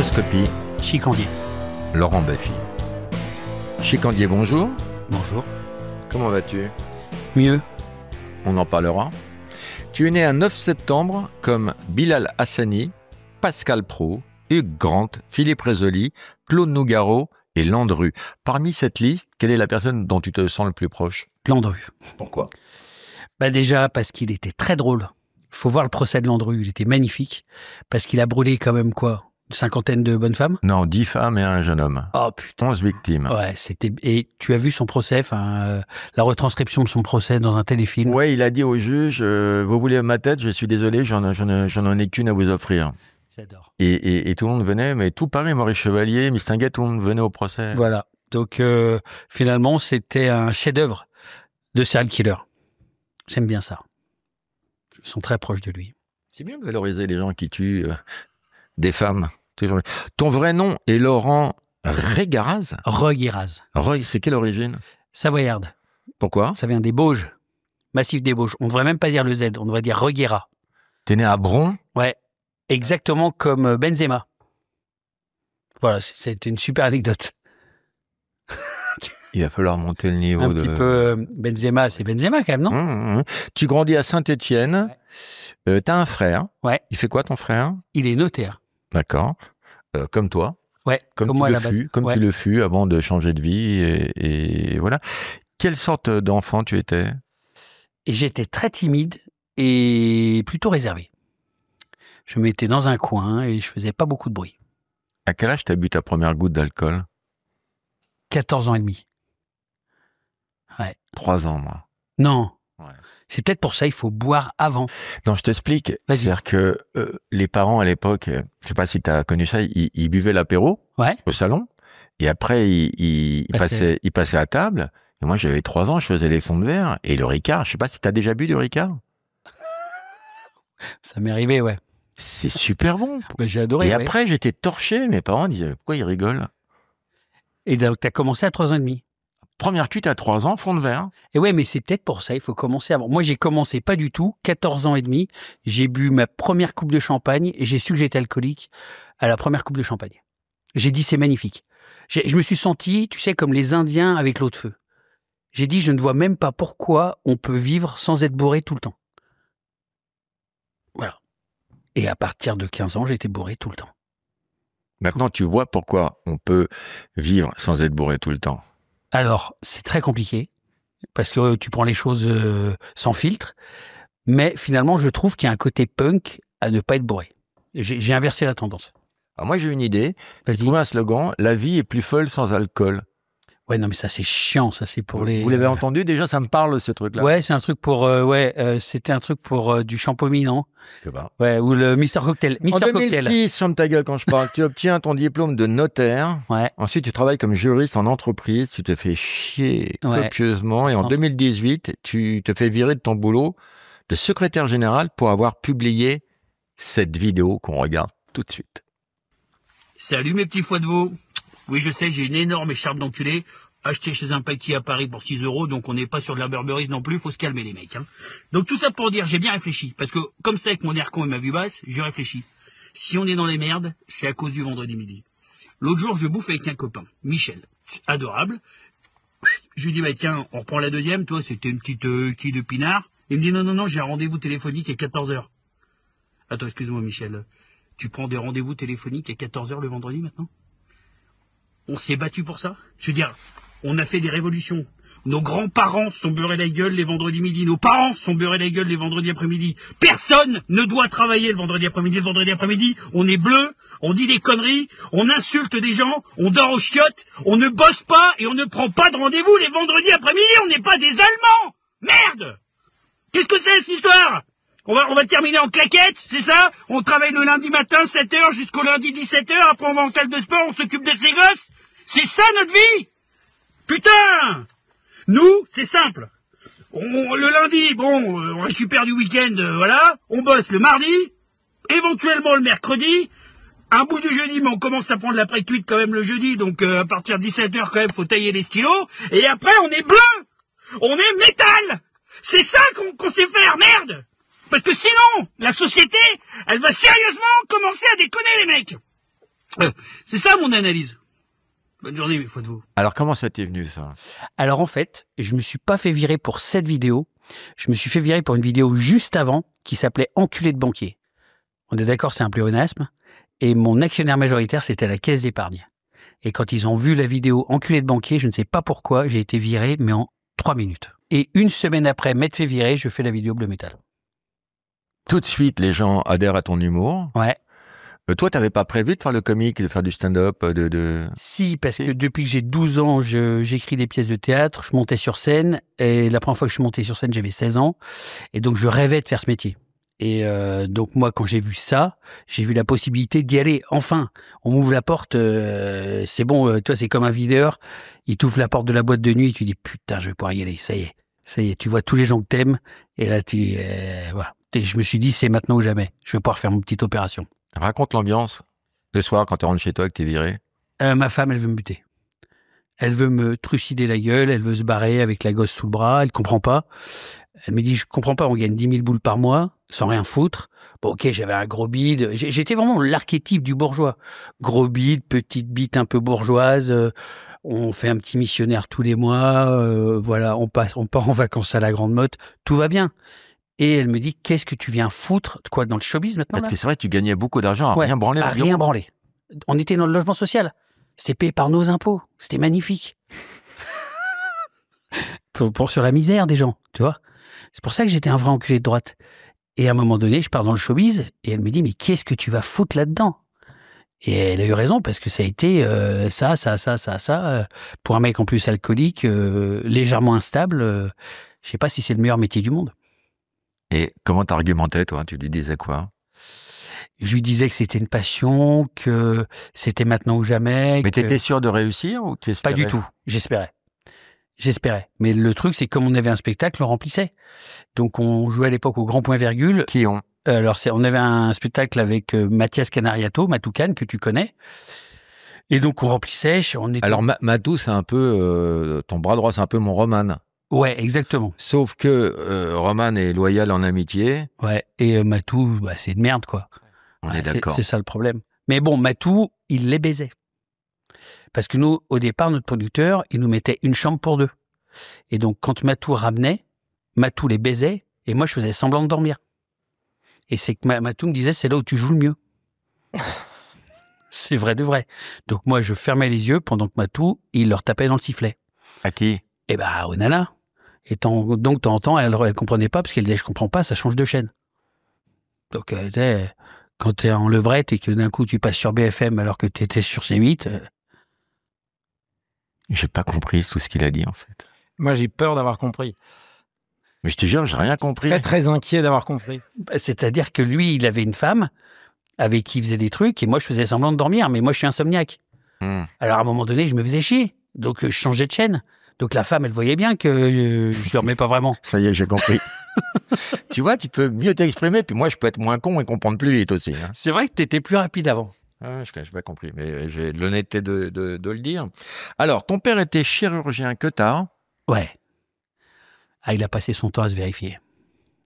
Horoscopie. Chicandier. Laurent Baffy. Chicandier, bonjour. Bonjour. Comment vas-tu? Mieux. On en parlera. Tu es né un 9 septembre comme Bilal Hassani, Pascal Praud, Hugues Grant, Philippe Rézoli, Claude Nougaro et Landru. Parmi cette liste, quelle est la personne dont tu te sens le plus proche? Landru. Pourquoi? Déjà parce qu'il était très drôle. Il faut voir le procès de Landru, il était magnifique. Parce qu'il a brûlé quand même quoi? Une cinquantaine de bonnes femmes? Non, 10 femmes et un jeune homme. Oh putain. 11 victimes. Ouais, c'était... Et tu as vu son procès, la retranscription de son procès dans un téléfilm? Ouais, il a dit au juge, vous voulez ma tête, je suis désolé, j'en ai qu'une à vous offrir. J'adore. Et tout le monde venait, mais tout Paris, Maurice Chevalier, Mistinguet, tout le monde venait au procès. Voilà. Donc finalement, c'était un chef-d'œuvre de serial killer. J'aime bien ça. Ils sont très proches de lui. C'est bien de valoriser les gens qui tuent des femmes. Ton vrai nom est Laurent Régaraz. Reguiraz. C'est quelle origine? Savoyarde. Pourquoi? Ça vient des Bauges. Massif des Bauges. On ne devrait même pas dire le Z, on devrait dire Reguera. T'es né à Bron? Ouais. Exactement comme Benzema. Voilà, c'était une super anecdote. Il va falloir monter le niveau. Un petit peu Benzema, c'est Benzema quand même, non? Tu grandis à Saint-Étienne. Ouais. T'as un frère. Ouais. Il fait quoi ton frère? Il est notaire. D'accord. Comme toi. Ouais. Comme moi à la tu base. le fus. Comme Ouais. tu le fus avant de changer de vie. Et voilà. Quelle sorte d'enfant tu étais? Et j'étais très timide et plutôt réservé. Je me mettais dans un coin et je faisais pas beaucoup de bruit. À quel âge t'as bu ta première goutte d'alcool? 14 ans et demi. Ouais. 3 ans, moi. Non. Ouais. C'est peut-être pour ça il faut boire avant. Non, je t'explique. Vas-y. C'est-à-dire que les parents à l'époque, je sais pas si tu as connu ça, ils buvaient l'apéro Ouais. au salon et après ils passaient à table. Et moi, j'avais 3 ans, je faisais les fonds de verre et le Ricard. Je sais pas si tu as déjà bu du Ricard. Ça m'est arrivé, ouais. C'est super bon. J'ai adoré. Et ouais. après, j'étais torché. Mes parents disaient, pourquoi ils rigolent? Et donc t'as commencé à 3 ans et demi. Première cuite à 3 ans, fond de verre. Et ouais, mais c'est peut-être pour ça, il faut commencer avant. Moi, j'ai commencé pas du tout, 14 ans et demi, j'ai bu ma première coupe de champagne et j'ai su que j'étais alcoolique à la première coupe de champagne. J'ai dit, c'est magnifique. Je me suis senti, tu sais, comme les Indiens avec l'eau de feu. J'ai dit, je ne vois même pas pourquoi on peut vivre sans être bourré tout le temps. Voilà. Et à partir de 15 ans, j'étais bourré tout le temps. Maintenant, tu vois pourquoi on peut vivre sans être bourré tout le temps. Alors, c'est très compliqué, parce que tu prends les choses sans filtre, mais finalement, je trouve qu'il y a un côté punk à ne pas être bourré. J'ai inversé la tendance. Alors moi, j'ai une idée. J'ai Vas-y. trouvé un slogan, la vie est plus folle sans alcool. Ouais, non, mais ça, c'est chiant, ça, c'est pour les... Vous l'avez entendu? Déjà, ça me parle, ce truc-là. Ouais, c'est un truc pour... c'était un truc pour du Champomy, non? Je sais pas. Ouais, ou le Mister Cocktail. En Mister Cocktail. 2006, ferme ta gueule quand je parle, tu obtiens ton diplôme de notaire. Ouais. Ensuite, tu travailles comme juriste en entreprise. Tu te fais chier Ouais. copieusement. Et en 2018, tu te fais virer de ton boulot de secrétaire général pour avoir publié cette vidéo qu'on regarde tout de suite. Salut mes petits foies de veau. Oui, je sais, j'ai une énorme écharpe d'enculé, achetée chez un paquet à Paris pour 6 €, donc on n'est pas sur de la Burberry non plus, faut se calmer les mecs. Hein. Donc tout ça pour dire, j'ai bien réfléchi, parce que comme ça avec mon air con et ma vue basse, j'ai réfléchi. Si on est dans les merdes, c'est à cause du vendredi midi. L'autre jour, je bouffe avec un copain, Michel, adorable. Je lui dis, bah tiens, on reprend la deuxième, toi, c'était une petite quille de pinard. Il me dit, non, j'ai un rendez-vous téléphonique à 14 h. Attends, excuse-moi Michel, tu prends des rendez-vous téléphoniques à 14 h le vendredi maintenant? On s'est battu pour ça. Je veux dire, on a fait des révolutions. Nos grands-parents se sont beurrés la gueule les vendredis midi. Nos parents se sont beurrés la gueule les vendredis après-midi. Personne ne doit travailler le vendredi après-midi. Le vendredi après-midi, on est bleu, on dit des conneries, on insulte des gens, on dort aux chiottes, on ne bosse pas et on ne prend pas de rendez-vous les vendredis après-midi. On n'est pas des Allemands. Merde! Qu'est-ce que c'est cette histoire? On va terminer en claquette, c'est ça? On travaille le lundi matin, 7 h jusqu'au lundi 17 h, après on va en salle de sport, on s'occupe de ses gosses. C'est ça notre vie? Putain! Nous, c'est simple. Le lundi, on récupère du week-end, voilà. On bosse le mardi, éventuellement le mercredi. Un bout du jeudi, mais on commence à prendre l'après-cuite quand même le jeudi, donc à partir de 17 h quand même, faut tailler les stylos. Et après, on est bleu! On est métal! C'est ça qu'on sait faire, merde! Parce que sinon, la société, elle va sérieusement commencer à déconner, les mecs. C'est ça mon analyse. Bonne journée, mes fois de vous. Alors, comment ça t'est venu, ça? Alors en fait, je me suis pas fait virer pour cette vidéo. Je me suis fait virer pour une vidéo juste avant qui s'appelait Enculé de banquier. On est d'accord, c'est un pléonasme. Et mon actionnaire majoritaire, c'était la Caisse d'épargne. Et quand ils ont vu la vidéo Enculé de banquier, je ne sais pas pourquoi, j'ai été viré, mais en 3 minutes. Et une semaine après m'être fait virer, je fais la vidéo Bleu Métal. Tout de suite, les gens adhèrent à ton humour. Ouais. Toi, t'avais pas prévu de faire le comique, de faire du stand-up, Si, parce Si. que depuis que j'ai 12 ans, j'écris des pièces de théâtre, je montais sur scène, et la première fois que je suis monté sur scène, j'avais 16 ans, et donc je rêvais de faire ce métier. Et donc moi, quand j'ai vu ça, j'ai vu la possibilité d'y aller. Enfin, on m'ouvre la porte, c'est bon, toi, c'est comme un videur, il t'ouvre la porte de la boîte de nuit, et tu dis, putain, je vais pouvoir y aller, ça y est, tu vois tous les gens que t'aimes, et là, voilà. Et je me suis dit, c'est maintenant ou jamais, je vais pouvoir faire mon petite opération. Raconte l'ambiance le soir quand tu rentres chez toi et que t'es viré. Ma femme, elle veut me buter. Elle veut me trucider la gueule, elle veut se barrer avec la gosse sous le bras, elle comprend pas. Elle me dit, je comprends pas, on gagne 10 000 boules par mois, sans rien foutre. Bon, ok, j'avais un gros bide. J'étais vraiment l'archétype du bourgeois. Gros bide, petite bite un peu bourgeoise. On fait un petit missionnaire tous les mois. Voilà, on part en vacances à la Grande Motte. Tout va bien. Et elle me dit, qu'est-ce que tu viens foutre, quoi, dans le showbiz maintenant? Parce que c'est vrai que tu gagnais beaucoup d'argent à Ouais, rien branler. à rien branler. On était dans le logement social. C'était payé par nos impôts. C'était magnifique. Sur la misère des gens, tu vois. C'est pour ça que j'étais un vrai enculé de droite. Et à un moment donné, je pars dans le showbiz et elle me dit, mais qu'est-ce que tu vas foutre là-dedans? Et elle a eu raison parce que ça a été ça. Pour un mec en plus alcoolique, légèrement instable, je sais pas si c'est le meilleur métier du monde. Et comment t'argumentais, toi? Tu lui disais quoi? Je lui disais que c'était une passion, que c'était maintenant ou jamais. Mais que... t'étais sûr de réussir ou tu espérais? Pas du tout, j'espérais. Mais le truc, c'est que comme on avait un spectacle, on remplissait. Donc on jouait à l'époque au Grand Point Virgule. Qui ont? Alors on avait un spectacle avec Mathias Canariato, Matoukan, que tu connais. Et donc on remplissait. Alors Matou, c'est un peu ton bras droit, c'est un peu mon Roman. Ouais, exactement. Sauf que Roman est loyal en amitié. Ouais, et Matou, bah, c'est de merde, quoi. On est d'accord. C'est ça le problème. Mais bon, Matou, il les baisait. Parce que nous, au départ, notre producteur, il nous mettait une chambre pour 2. Et donc, quand Matou ramenait, Matou les baisait, et moi, je faisais semblant de dormir. Et c'est que Matou me disait, c'est là où tu joues le mieux. C'est vrai de vrai. Donc moi, je fermais les yeux pendant que Matou, il leur tapait dans le sifflet. À qui? Eh ben, aux nanas. Et donc, de temps en temps, elle comprenait pas, parce qu'elle disait, je comprends pas, ça change de chaîne. Donc, quand t'es en levrette et que d'un coup, tu passes sur BFM alors que t'étais sur C8... J'ai pas compris tout ce qu'il a dit, en fait. Moi, j'ai peur d'avoir compris. Mais je te jure, j'ai rien compris. Très, très inquiet d'avoir compris. C'est-à-dire que lui, il avait une femme avec qui il faisait des trucs, et moi, je faisais semblant de dormir, mais moi, je suis insomniaque. Alors, à un moment donné, je me faisais chier. Donc, je changeais de chaîne. Donc, la femme, elle voyait bien que je dormais pas vraiment. Ça y est, j'ai compris. Tu vois, tu peux mieux t'exprimer, puis moi, je peux être moins con et comprendre plus vite aussi. Hein. C'est vrai que t'étais plus rapide avant. Ah, je n'ai pas compris, mais j'ai l'honnêteté de le dire. Alors, ton père était chirurgien que tard. Ouais. Ah, il a passé son temps à se vérifier.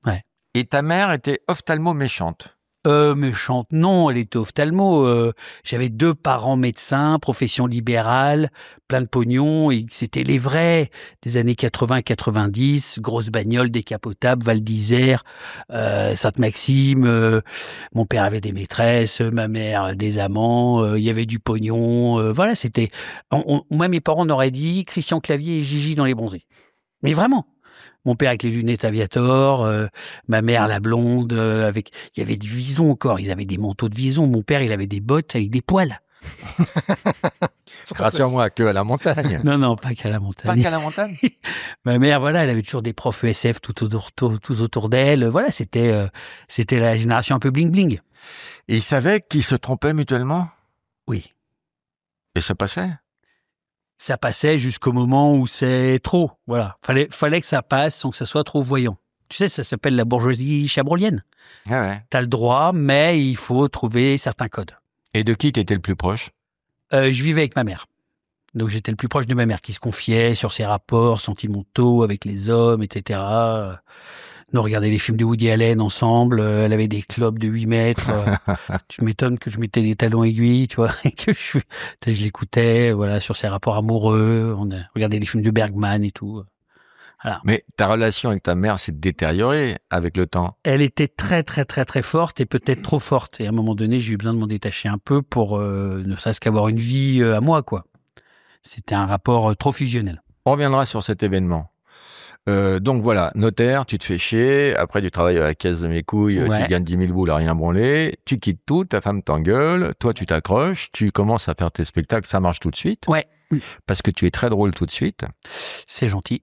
Ouais. Et ta mère était ophtalmo méchante. Méchante, non, elle était ophtalmo. J'avais 2 parents médecins, profession libérale, plein de pognon, et c'était les vrais des années 80-90, grosse bagnole, décapotable, Val d'Isère, Sainte-Maxime. Mon père avait des maîtresses, ma mère des amants, il y avait du pognon. Voilà, c'était... Moi, mes parents m'auraient dit Christian Clavier et Gigi dans Les Bronzés. Mais vraiment. Mon père avec les lunettes Aviator, ma mère la blonde, avec... Il y avait du vison encore, ils avaient des manteaux de vison. Mon père, il avait des bottes avec des poils. Rassure-moi, que à la montagne. Non, pas qu'à la montagne. Pas qu'à la montagne. Ma mère, voilà, elle avait toujours des profs ESF tout autour d'elle. Voilà, c'était la génération un peu bling-bling. Et ils savaient qu'ils se trompaient mutuellement? Oui. Et ça passait? Ça passait jusqu'au moment où c'est trop. Voilà. Fallait que ça passe sans que ça soit trop voyant. Tu sais, ça s'appelle la bourgeoisie chabrolienne. Ah ouais. T'as le droit, mais il faut trouver certains codes. Et de qui t'étais le plus proche? Je vivais avec ma mère. Donc j'étais le plus proche de ma mère, qui se confiait sur ses rapports sentimentaux avec les hommes, etc. On regardait les films de Woody Allen ensemble. Elle avait des clopes de 8 mètres. Tu m'étonnes que je mettais des talons aiguilles, tu vois, et que je l'écoutais, voilà, sur ses rapports amoureux. On a regardé les films de Bergman et tout. Voilà. Mais ta relation avec ta mère s'est détériorée avec le temps. Elle était très, très, très, très forte et peut-être trop forte. Et à un moment donné, j'ai eu besoin de m'en détacher un peu pour ne serait-ce qu'avoir une vie à moi, quoi. C'était un rapport trop fusionnel. On reviendra sur cet événement. Donc voilà, notaire, tu te fais chier, après tu travailles à la caisse de mes couilles, Ouais. tu gagnes 10 000 boules à rien branler, tu quittes tout, ta femme t'engueule, toi tu t'accroches, tu commences à faire tes spectacles, ça marche tout de suite. Ouais. Parce que tu es très drôle tout de suite. C'est gentil.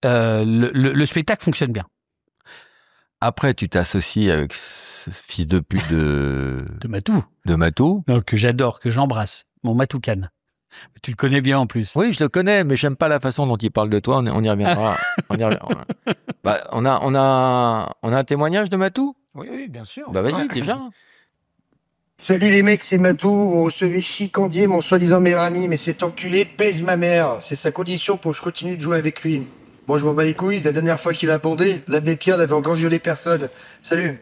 Le spectacle fonctionne bien. Après, tu t'associes avec ce fils de pute De Matou. de Matou. Que j'adore, que j'embrasse. Mon Matoukan. Tu le connais bien en plus. Oui, je le connais, mais j'aime pas la façon dont il parle de toi. On y reviendra. on y reviendra. Bah, on a un témoignage de Matou. Oui, bien sûr. Bah vas-y, déjà. Salut les mecs, c'est Matou. Vous recevez chicandier mon soi-disant meilleur ami, mais cet enculé pèse ma mère. C'est sa condition pour que je continue de jouer avec lui. Bon, je m'en bats les couilles. La dernière fois qu'il a bandé, l'abbé Pierre n'avait encore violé personne. Salut.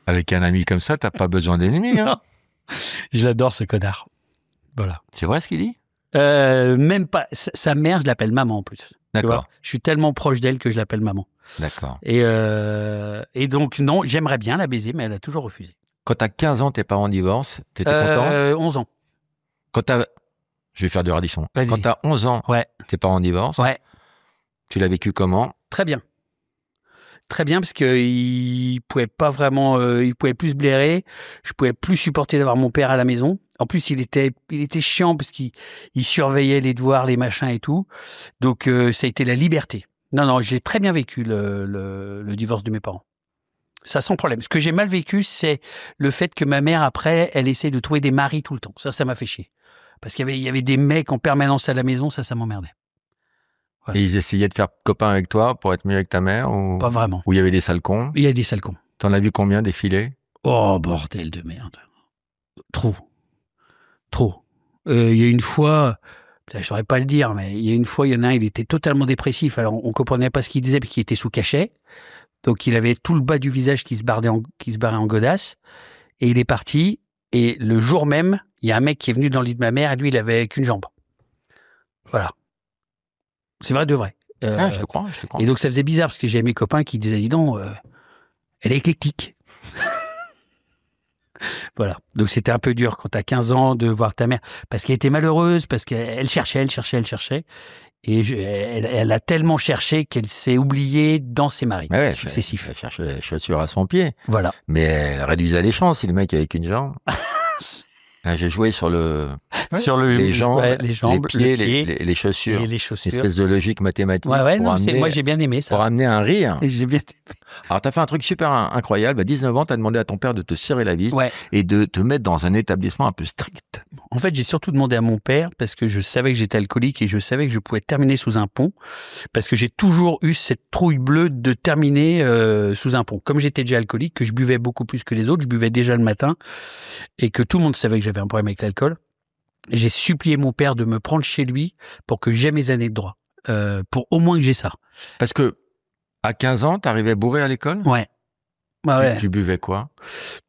Avec un ami comme ça, t'as pas besoin d'ennemis. Hein. Je l'adore, ce connard. Voilà. C'est vrai ce qu'il dit? Même pas. Sa mère, je l'appelle maman en plus. Tu D'accord. vois, je suis tellement proche d'elle que je l'appelle maman. D'accord. Et donc, non, j'aimerais bien la baiser, mais elle a toujours refusé. Quand t'as 15 ans, tes parents divorcent, t'étais content? 11 ans. Quand t'as... Je vais faire du radisson. Vas-y. Quand t'as 11 ans, Ouais. tes parents divorcent, Ouais. tu l'as vécu comment? Très bien. Très bien, parce qu'il pouvait pas vraiment, il pouvait plus se blairer. Je pouvais plus supporter d'avoir mon père à la maison. En plus, il était chiant parce qu'il surveillait les devoirs, les machins et tout. Donc, ça a été la liberté. Non, j'ai très bien vécu le divorce de mes parents. Ça, sans problème. Ce que j'ai mal vécu, c'est le fait que ma mère, après, elle essaie de trouver des maris tout le temps. Ça m'a fait chier. Parce qu'il y avait des mecs en permanence à la maison, ça m'emmerdait. Voilà. Et ils essayaient de faire copain avec toi pour être mieux avec ta mère ou... Pas vraiment. Ou il y avait des sales cons? Il y a des sales cons. T'en as vu combien défiler? Oh, bordel de merde. Trop. Il y a une fois, je ne saurais pas le dire, mais il y a une fois, il y en a un, il était totalement dépressif. Alors, on ne comprenait pas ce qu'il disait, puis qu'il était sous cachet. Donc, il avait tout le bas du visage qui se barrait en godasse. Et il est parti. Et le jour même, il y a un mec qui est venu dans le lit de ma mère, et lui, il avait qu'une jambe. Voilà. C'est vrai de vrai. Je te crois. Et donc, ça faisait bizarre, parce que j'avais mes copains qui disaient, dis donc, elle est éclectique. Voilà. Donc, c'était un peu dur quand tu as 15 ans de voir ta mère. Parce qu'elle était malheureuse, parce qu'elle cherchait. Et elle a tellement cherché qu'elle s'est oubliée dans ses maris successifs. Elle cherchait chaussures à son pied. Voilà. Mais elle réduisait les chances si le mec avait qu'une jambe. Là, j'ai joué sur les jambes, les pieds, les chaussures. Et les Une chaussures. espèce de logique mathématique. Moi, j'ai bien aimé ça. Pour amener un rire. J'ai bien Alors, t'as fait un truc super incroyable. À 19 ans, t'as demandé à ton père de te serrer la vis et de te mettre dans un établissement un peu strict. En fait, j'ai surtout demandé à mon père parce que je savais que j'étais alcoolique et je savais que je pouvais terminer sous un pont parce que j'ai toujours eu cette trouille bleue de terminer sous un pont. Comme j'étais déjà alcoolique, que je buvais beaucoup plus que les autres, je buvais déjà le matin et que tout le monde savait que j'avais un problème avec l'alcool. J'ai supplié mon père de me prendre chez lui pour que j'aie mes années de droit, pour au moins que j'ai ça. Parce que à 15 ans, t'arrivais bourré à l'école? Ouais. Ouais. Tu buvais quoi?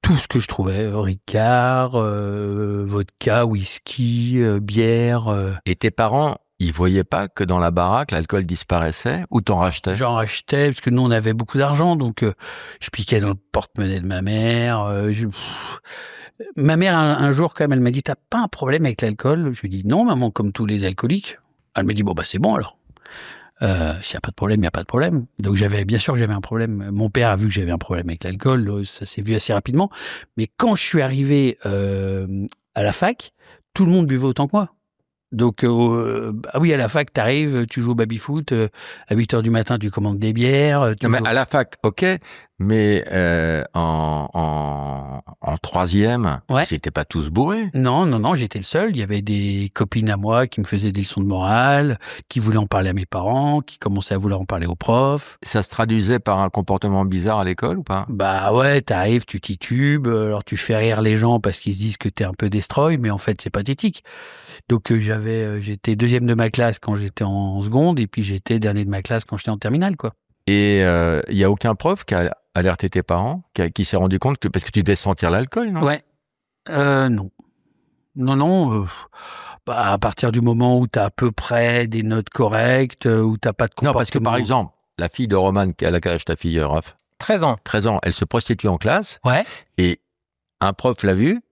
Tout ce que je trouvais, Ricard, vodka, whisky, bière. Et tes parents, ils voyaient pas que dans la baraque, l'alcool disparaissait ou t'en rachetais? J'en rachetais, parce que nous, on avait beaucoup d'argent, donc je piquais dans le porte-monnaie de ma mère. Ma mère, un jour, quand même, elle m'a dit, t'as pas un problème avec l'alcool? Je lui ai dit, non, maman, comme tous les alcooliques. Elle m'a dit, bon, bah c'est bon alors. S'il n'y a pas de problème, il n'y a pas de problème. Donc bien sûr que j'avais un problème. Mon père a vu que j'avais un problème avec l'alcool, ça s'est vu assez rapidement. Mais quand je suis arrivé à la fac, tout le monde buvait autant que moi. Donc, à la fac, t'arrives, tu joues au baby-foot, à 8h du matin, tu commandes des bières. Non, mais à la fac, ok, Mais en troisième, Ouais. ils n'étaient pas tous bourrés. Non, j'étais le seul. Il y avait des copines à moi qui me faisaient des leçons de morale, qui voulaient en parler à mes parents, qui commençaient à vouloir en parler aux profs. Ça se traduisait par un comportement bizarre à l'école ou pas? Bah ouais, t'arrives, tu titubes, alors tu fais rire les gens parce qu'ils se disent que t'es un peu destroy, mais en fait c'est pathétique. Donc j'étais deuxième de ma classe quand j'étais en seconde, et puis j'étais dernier de ma classe quand j'étais en terminale, quoi. Et il n'y a aucun prof qui a alerté tes parents, qui s'est rendu compte que, parce que tu devais sentir l'alcool, non? Ouais. Non. Non. Bah, à partir du moment où t'as à peu près des notes correctes, où t'as pas de comportement... Non, parce que par exemple, la fille de Roman, elle a quel âge ta fille, Raph? 13 ans. 13 ans, elle se prostitue en classe, Ouais. et un prof l'a vue,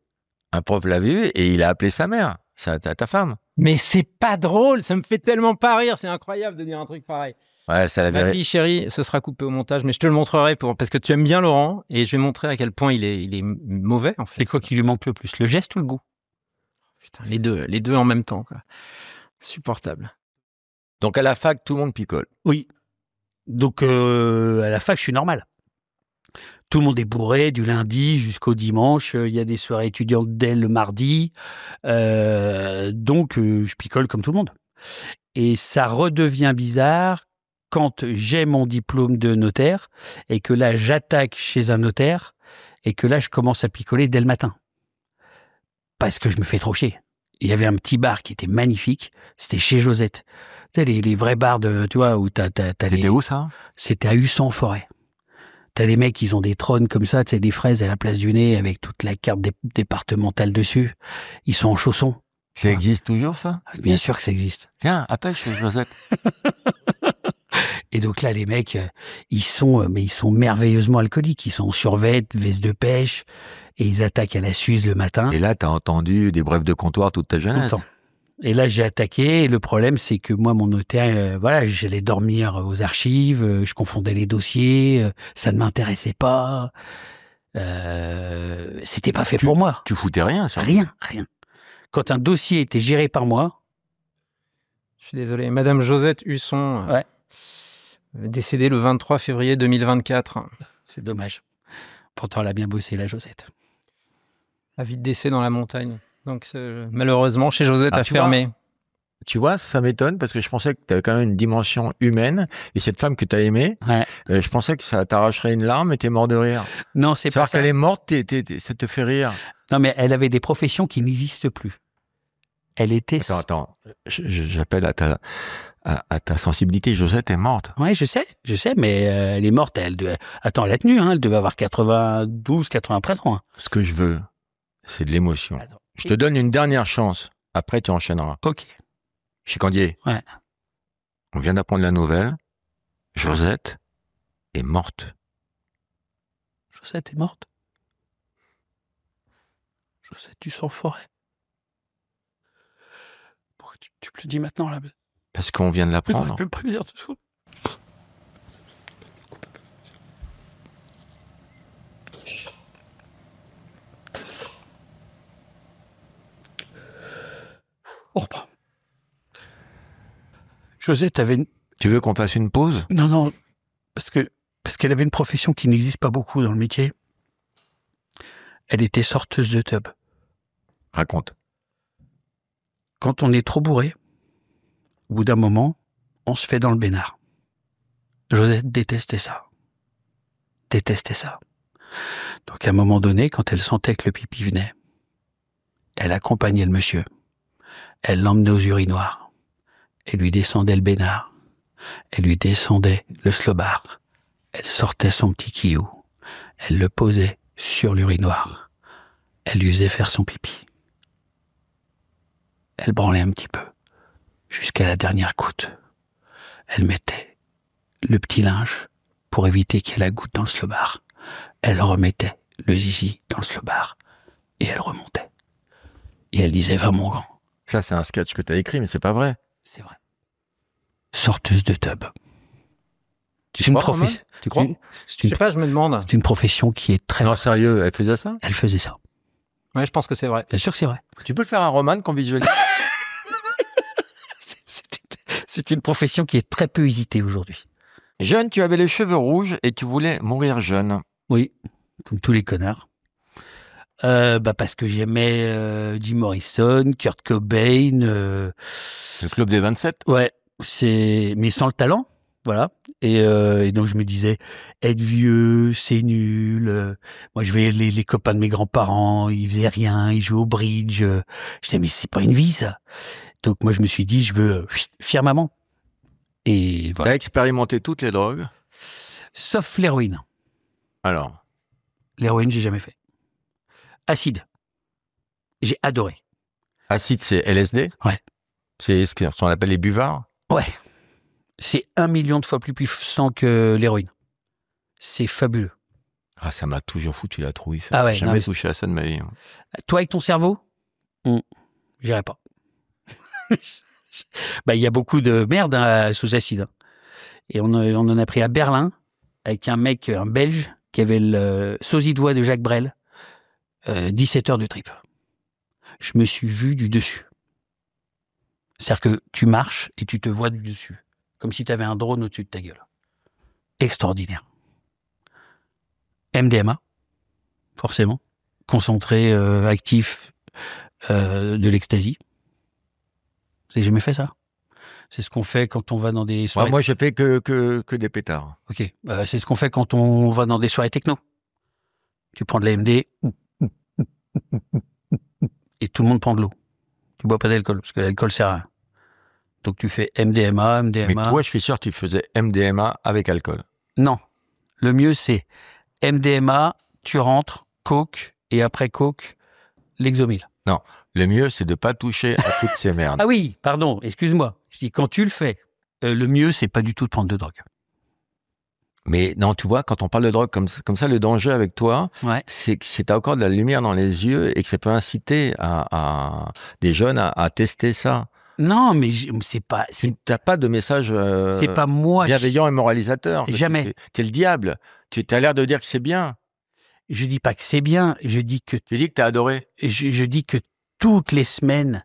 et il a appelé sa mère, ta femme. Mais c'est pas drôle, ça me fait tellement pas rire, c'est incroyable de dire un truc pareil. Ouais, ça Ma l'avait... fille chérie, ce sera coupé au montage, mais je te le montrerai parce que tu aimes bien Laurent et je vais montrer à quel point il est mauvais en fait. C'est quoi qui lui manque le plus, le geste ou le goût? Putain, les deux en même temps, quoi. Supportable. Donc à la fac, tout le monde picole. Oui. Donc à la fac, je suis normal. Tout le monde est bourré du lundi jusqu'au dimanche. Il y a des soirées étudiantes dès le mardi. Donc je picole comme tout le monde. Et ça redevient bizarre quand j'ai mon diplôme de notaire et que là, j'attaque chez un notaire et que là, je commence à picoler dès le matin. Parce que je me fais trop chier. Il y avait un petit bar qui était magnifique. C'était chez Josette. Tu sais, les vrais bars tu vois, où t'as T'étais où, ça? C'était à Husson-Forêt. T'as des mecs, ils ont des trônes comme ça, tu sais, des fraises à la place du nez avec toute la carte départementale dessus. Ils sont en chaussons. Ça existe toujours, ça? Bien sûr que ça existe. Tiens, appelle chez Josette. Et donc là, les mecs, ils sont merveilleusement alcooliques. Ils sont en survêt, veste de pêche, et ils attaquent à la Suze le matin. Et là, t'as entendu des brefs de comptoir toute ta Tout le jeunesse. temps. Et là, j'ai attaqué. Et le problème, c'est que moi, mon notaire, voilà, j'allais dormir aux archives, je confondais les dossiers, ça ne m'intéressait pas. C'était pas fait pour moi. Tu foutais rien, ça? Rien. Quand un dossier était géré par moi, Je suis désolé. Madame Josette Husson, Ouais. Décédée le 23 février 2024. c'est dommage. Pourtant, elle a bien bossé, la Josette. Avis de décès dans la montagne. Donc malheureusement, chez Josette Ah, a tu vois, fermé. Tu vois, ça m'étonne parce que je pensais que tu avais quand même une dimension humaine et cette femme que tu as aimée, Ouais. je pensais que ça t'arracherait une larme et t'es mort de rire. Non, c'est pas Savoir ça. qu'elle est morte, ça te fait rire. Non, mais elle avait des professions qui n'existent plus. Elle était... Attends, j'appelle à ta sensibilité. Josette est morte. Ouais, je sais, mais elle est morte. Attends, elle a tenu, hein, elle devait avoir 92, 93 ans. Hein. Ce que je veux, c'est de l'émotion. Attends. Je te donne une dernière chance. Après, tu enchaîneras. Ok. Chicandier. Ouais. On vient d'apprendre la nouvelle. Josette est morte. Josette est morte. Josette du sang-forêt. Pourquoi tu me le dis maintenant, là? Parce qu'on vient de Tu l'apprendre. aurais pu me prévenir tout ça. On reprend. Josette avait une... Tu veux qu'on fasse une pause? Non, parce qu'elle avait une profession qui n'existe pas beaucoup dans le métier. Elle était sorteuse de tub. Raconte. Quand on est trop bourré, au bout d'un moment, on se fait dans le bénard. Josette détestait ça. Donc à un moment donné, quand elle sentait que le pipi venait, elle accompagnait le monsieur. Elle l'emmenait aux urinoirs. Elle lui descendait le bénard. Elle lui descendait le slobard. Elle sortait son petit quillou. Elle le posait sur l'urinoir. Elle lui faisait faire son pipi. Elle branlait un petit peu, jusqu'à la dernière goutte. Elle mettait le petit linge pour éviter qu'il y ait la goutte dans le slobard. Elle remettait le zizi dans le slobard et elle remontait. Et elle disait « Va mon grand ». Ça, c'est un sketch que tu as écrit, mais c'est pas vrai. C'est vrai. Sorteuse de tub. C'est une crois, Romain profession. Tu crois? Je sais pas, je me demande. C'est une profession qui est très. Non, sérieux, elle faisait ça? Elle faisait ça. Ouais, je pense que c'est vrai. Bien sûr que c'est vrai. Tu peux le faire un roman qu'on visualise? C'est une profession qui est très peu usitée aujourd'hui. Jeune, tu avais les cheveux rouges et tu voulais mourir jeune. Oui, comme tous les connards. Parce que j'aimais Jim Morrison, Kurt Cobain. Le club des 27. Ouais, mais sans le talent, voilà. Et donc je me disais, être vieux, c'est nul. Moi, je voyais les copains de mes grands-parents, ils faisaient rien, ils jouaient au bridge. Je disais, mais c'est pas une vie, ça. Donc moi, je me suis dit, je veux firmament. Et voilà. T'as expérimenté toutes les drogues. Sauf l'héroïne. Alors, L'héroïne, j'ai jamais fait. Acide. J'ai adoré. acide, c'est LSD. Ouais. C'est ce qu'on appelle les buvards. Ouais. C'est 1 million de fois plus puissant que l'héroïne. C'est fabuleux. Ah, ça m'a toujours foutu la trouille. Ça. Ah ouais, Jamais non, mais touché à ça de ma vie. Toi, avec ton cerveau, j'irai pas. Il y a beaucoup de merde sous acide. Hein. Et on en a pris à Berlin avec un mec, un Belge, qui avait le sosie de voix de Jacques Brel. 17 heures de trip. Je me suis vu du dessus. C'est-à-dire que tu marches et tu te vois du dessus. Comme si tu avais un drone au-dessus de ta gueule. Extraordinaire. MDMA, forcément. Concentré, actif, de l'ecstasy. Vous n'avez jamais fait ça? C'est ce qu'on fait quand on va dans des soirées... Moi, j'ai fait que des pétards. Ok. C'est ce qu'on fait quand on va dans des soirées techno. Tu prends de la MD... et tout le monde prend de l'eau. Tu bois pas d'alcool, parce que l'alcool sert à rien. Donc tu fais MDMA. Mais toi, je suis sûr que tu faisais MDMA avec alcool. Non. Le mieux, c'est MDMA, tu rentres, coke, et après coke, l'exomil. Non, le mieux, c'est de ne pas toucher à toutes ces merdes. Ah oui, pardon, excuse-moi. Je dis, quand tu le fais, le mieux, c'est pas du tout de prendre de drogue. Mais non, tu vois, quand on parle de drogue comme ça, le danger avec toi, Ouais. c'est que tu as encore de la lumière dans les yeux et que ça peut inciter des jeunes à tester ça. Non, mais c'est pas... Tu n'as pas de message c'est pas moi bienveillant et moralisateur. Jamais. Tu es le diable. Tu as l'air de dire que c'est bien. Je dis pas que c'est bien, je dis que... Tu dis que tu as adoré. Je dis que toutes les semaines,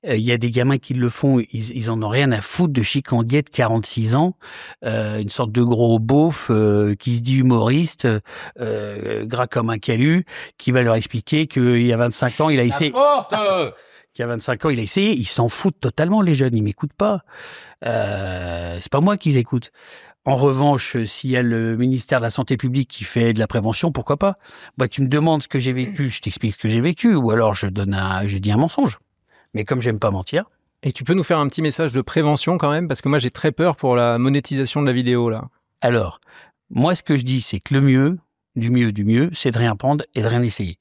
il y a des gamins qui le font, ils en ont rien à foutre de Chicandier de 46 ans, une sorte de gros beauf qui se dit humoriste, gras comme un calu, qui va leur expliquer qu'il y a 25 ans, il a essayé... Qu'il y a 25 ans, il a essayé, ils s'en foutent totalement, les jeunes, ils m'écoutent pas. C'est pas moi qu'ils écoutent. En revanche, s'il y a le ministère de la Santé publique qui fait de la prévention, pourquoi pas? Tu me demandes ce que j'ai vécu, je t'explique ce que j'ai vécu, ou alors je dis un mensonge. Mais comme j'aime pas mentir. Et tu peux nous faire un petit message de prévention quand même, parce que moi j'ai très peur pour la monétisation de la vidéo là. Alors, moi ce que je dis, c'est que le mieux, du mieux, c'est de rien prendre et de rien essayer.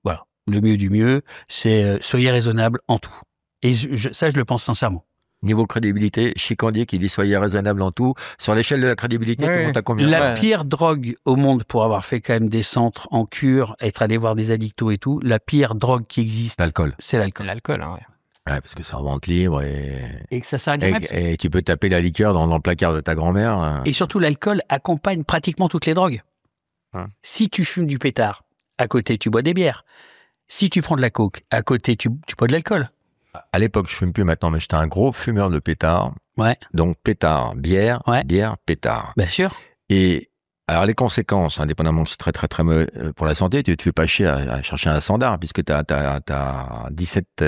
Voilà. Le mieux du mieux, c'est soyez raisonnable en tout. Et ça, je le pense sincèrement. Niveau crédibilité, Chicandier qui dit soyez raisonnable en tout. Sur l'échelle de la crédibilité, tu montes à combien? La pire drogue au monde, pour avoir fait quand même des centres en cure, être allé voir des addictos et tout, la pire drogue qui existe, L'alcool. C'est l'alcool. L'alcool, hein, ouais. Ouais, parce que c'est en vente libre Et que ça s'arrête jamais. et tu peux taper la liqueur dans le placard de ta grand-mère. Et surtout, l'alcool accompagne pratiquement toutes les drogues. Hein. Si tu fumes du pétard, à côté, tu bois des bières. Si tu prends de la coke, à côté, tu bois de l'alcool. À l'époque, je fume plus maintenant, mais j'étais un gros fumeur de pétard. Ouais. Donc pétard, bière, Ouais. bière, pétard. Bien sûr. Et alors les conséquences, indépendamment que c'est très très très mauvais pour la santé, tu te fais pas chier à chercher un standard puisque t'as 17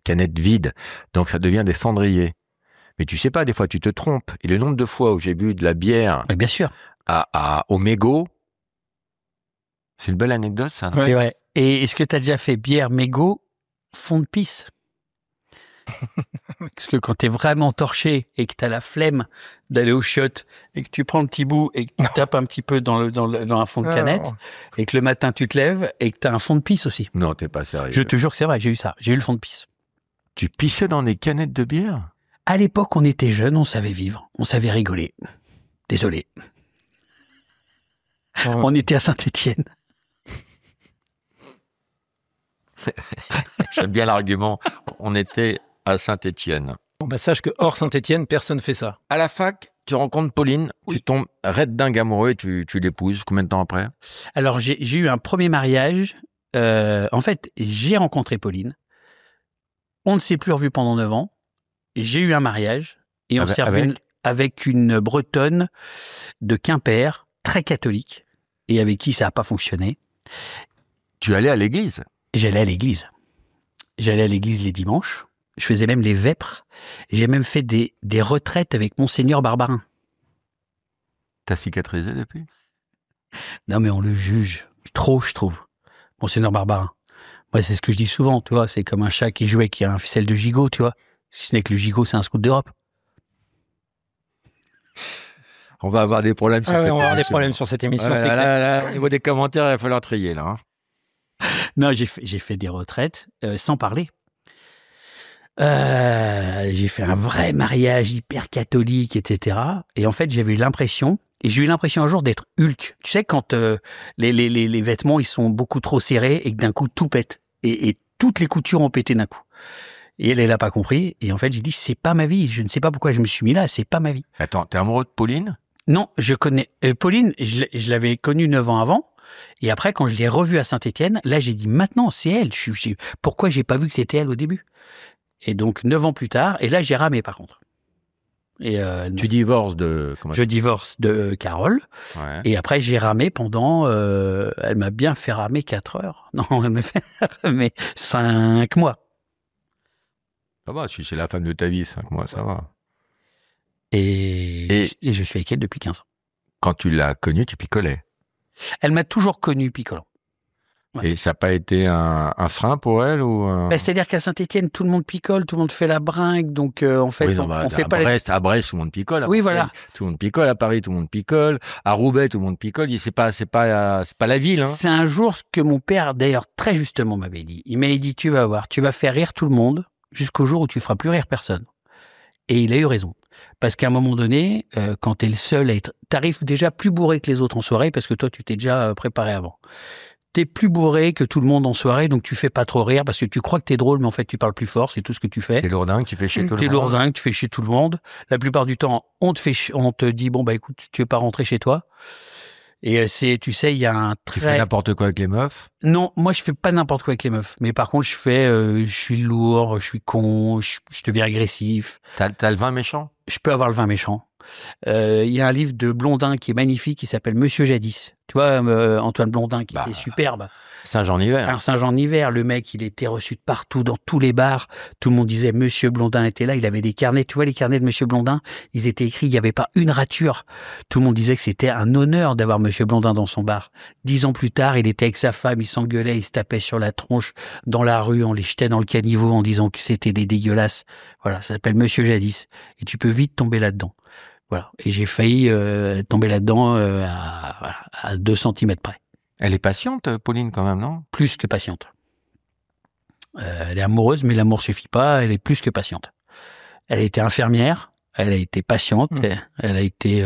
canettes vides, donc ça devient des cendriers. Mais tu sais pas, des fois tu te trompes. Et le nombre de fois où j'ai bu de la bière Ouais, bien sûr. au mégot, c'est une belle anecdote ça. Non? C'est vrai. Et est-ce que tu as déjà fait bière, mégot, fond de pisse? Parce que quand t'es vraiment torché et que t'as la flemme d'aller au shot et que tu prends le petit bout et que tu tapes un petit peu dans un fond de canette et que le matin tu te lèves et que t'as un fond de pisse aussi. Non, t'es pas sérieux. Je te jure que c'est vrai, j'ai eu ça. J'ai eu le fond de pisse. Tu pissais dans des canettes de bière? À l'époque, on était jeunes, on savait vivre, on savait rigoler. Désolé. On était à Saint-Étienne. J'aime bien l'argument. On était à Saint-Étienne. Bon, sache que hors Saint-Étienne, personne fait ça. À la fac, tu rencontres Pauline, tu tombes raide dingue amoureux et tu l'épouses. Combien de temps après? Alors, j'ai eu un premier mariage. En fait, j'ai rencontré Pauline. On ne s'est plus revu pendant 9 ans. J'ai eu un mariage. Et on s'est revu avec une Bretonne de Quimper, très catholique, et avec qui ça n'a pas fonctionné. Tu allais à l'église? J'allais à l'église. J'allais à l'église les dimanches. Je faisais même les vêpres. J'ai même fait des retraites avec Monseigneur Barbarin. T'as cicatrisé depuis? Non, mais on le juge trop, je trouve. Monseigneur Barbarin. Moi, c'est ce que je dis souvent, tu vois. C'est comme un chat qui jouait qui a un ficelle de gigot, tu vois. Si ce n'est que le gigot, c'est un scout d'Europe. On va avoir des problèmes sur cette émission. On va avoir des problèmes sur cette émission, c'est clair. Là, au niveau des commentaires, il va falloir trier, là. Hein. Non, j'ai fait des retraites sans parler. J'ai fait un vrai mariage hyper catholique, etc. Et en fait, j'avais eu l'impression, et j'ai eu l'impression un jour d'être Hulk. Tu sais, quand les vêtements, ils sont beaucoup trop serrés et que d'un coup, tout pète. Et toutes les coutures ont pété d'un coup. Et elle n'a pas compris. Et en fait, j'ai dit, c'est pas ma vie. Je ne sais pas pourquoi je me suis mis là, c'est pas ma vie. Attends, t'es amoureux de Pauline? Non, je connais Pauline, je l'avais connue 9 ans avant. Et après, quand je l'ai revue à Saint-Étienne, là, j'ai dit, maintenant, c'est elle. Pourquoi j'ai pas vu que c'était elle au début? Et donc, 9 ans plus tard, et là, j'ai ramé, par contre. Et Tu divorces de... Je divorce de Carole. Ouais. Et après, j'ai ramé pendant... elle m'a bien fait ramer 4 heures. Non, elle m'a fait ramer 5 mois. Ça va, si c'est la femme de ta vie, 5 mois, ça va. Et je suis avec elle depuis 15 ans. Quand tu l'as connue, tu picolais. Elle m'a toujours connu picolant. Ouais. Et ça n'a pas été un frein pour elle ou C'est-à-dire qu'à Saint-Étienne, tout le monde picole, tout le monde fait la bringue, donc en fait, oui, non, on fait pas... À Brest, tout le monde picole. À Oui, Marseille, voilà. Tout le monde picole. À Paris, tout le monde picole. À Roubaix, tout le monde picole. C'est pas la ville. Hein. C'est un jour ce que mon père, d'ailleurs, très justement m'avait dit. Il m'avait dit, tu vas voir, tu vas faire rire tout le monde jusqu'au jour où tu feras plus rire personne. Et il a eu raison. Parce qu'à un moment donné, quand t'es le seul à être... T'arrives déjà plus bourré que les autres en soirée parce que toi, tu t'es déjà préparé avant. T'es plus bourré que tout le monde en soirée, donc tu fais pas trop rire parce que tu crois que t'es drôle, mais en fait, tu parles plus fort, c'est tout ce que tu fais. T'es lourdingue, tu fais chez tout le monde. T'es lourdingue, tu fais chez tout le monde. La plupart du temps, on te dit, bon, bah écoute, tu veux pas rentrer chez toi. Et tu sais, il y a un Tu fais n'importe quoi avec les meufs? Non, moi, je fais pas n'importe quoi avec les meufs. Mais par contre, je suis lourd, je suis con, je deviens agressif. T'as le vin méchant? Je peux avoir le vin méchant. Il y a un livre de Blondin qui est magnifique, qui s'appelle Monsieur Jadis. Tu vois, Antoine Blondin, qui était superbe. Saint-Jean-Hiver. Un Saint-Jean-Hiver. Le mec, il était reçu de partout, dans tous les bars. Tout le monde disait Monsieur Blondin était là. Il avait des carnets. Tu vois, les carnets de Monsieur Blondin, ils étaient écrits. Il n'y avait pas une rature. Tout le monde disait que c'était un honneur d'avoir Monsieur Blondin dans son bar. 10 ans plus tard, il était avec sa femme. Il s'engueulait. Il se tapait sur la tronche dans la rue. On les jetait dans le caniveau en disant que c'était des dégueulasses. Voilà, ça s'appelle Monsieur Jadis. Et tu peux vite tomber là-dedans. Voilà. Et j'ai failli tomber là-dedans à 2 centimètres près. Elle est patiente, Pauline, quand même, non? Plus que patiente. Elle est amoureuse, mais l'amour suffit pas. Elle est plus que patiente. Elle a été infirmière. Elle a été patiente. Elle a été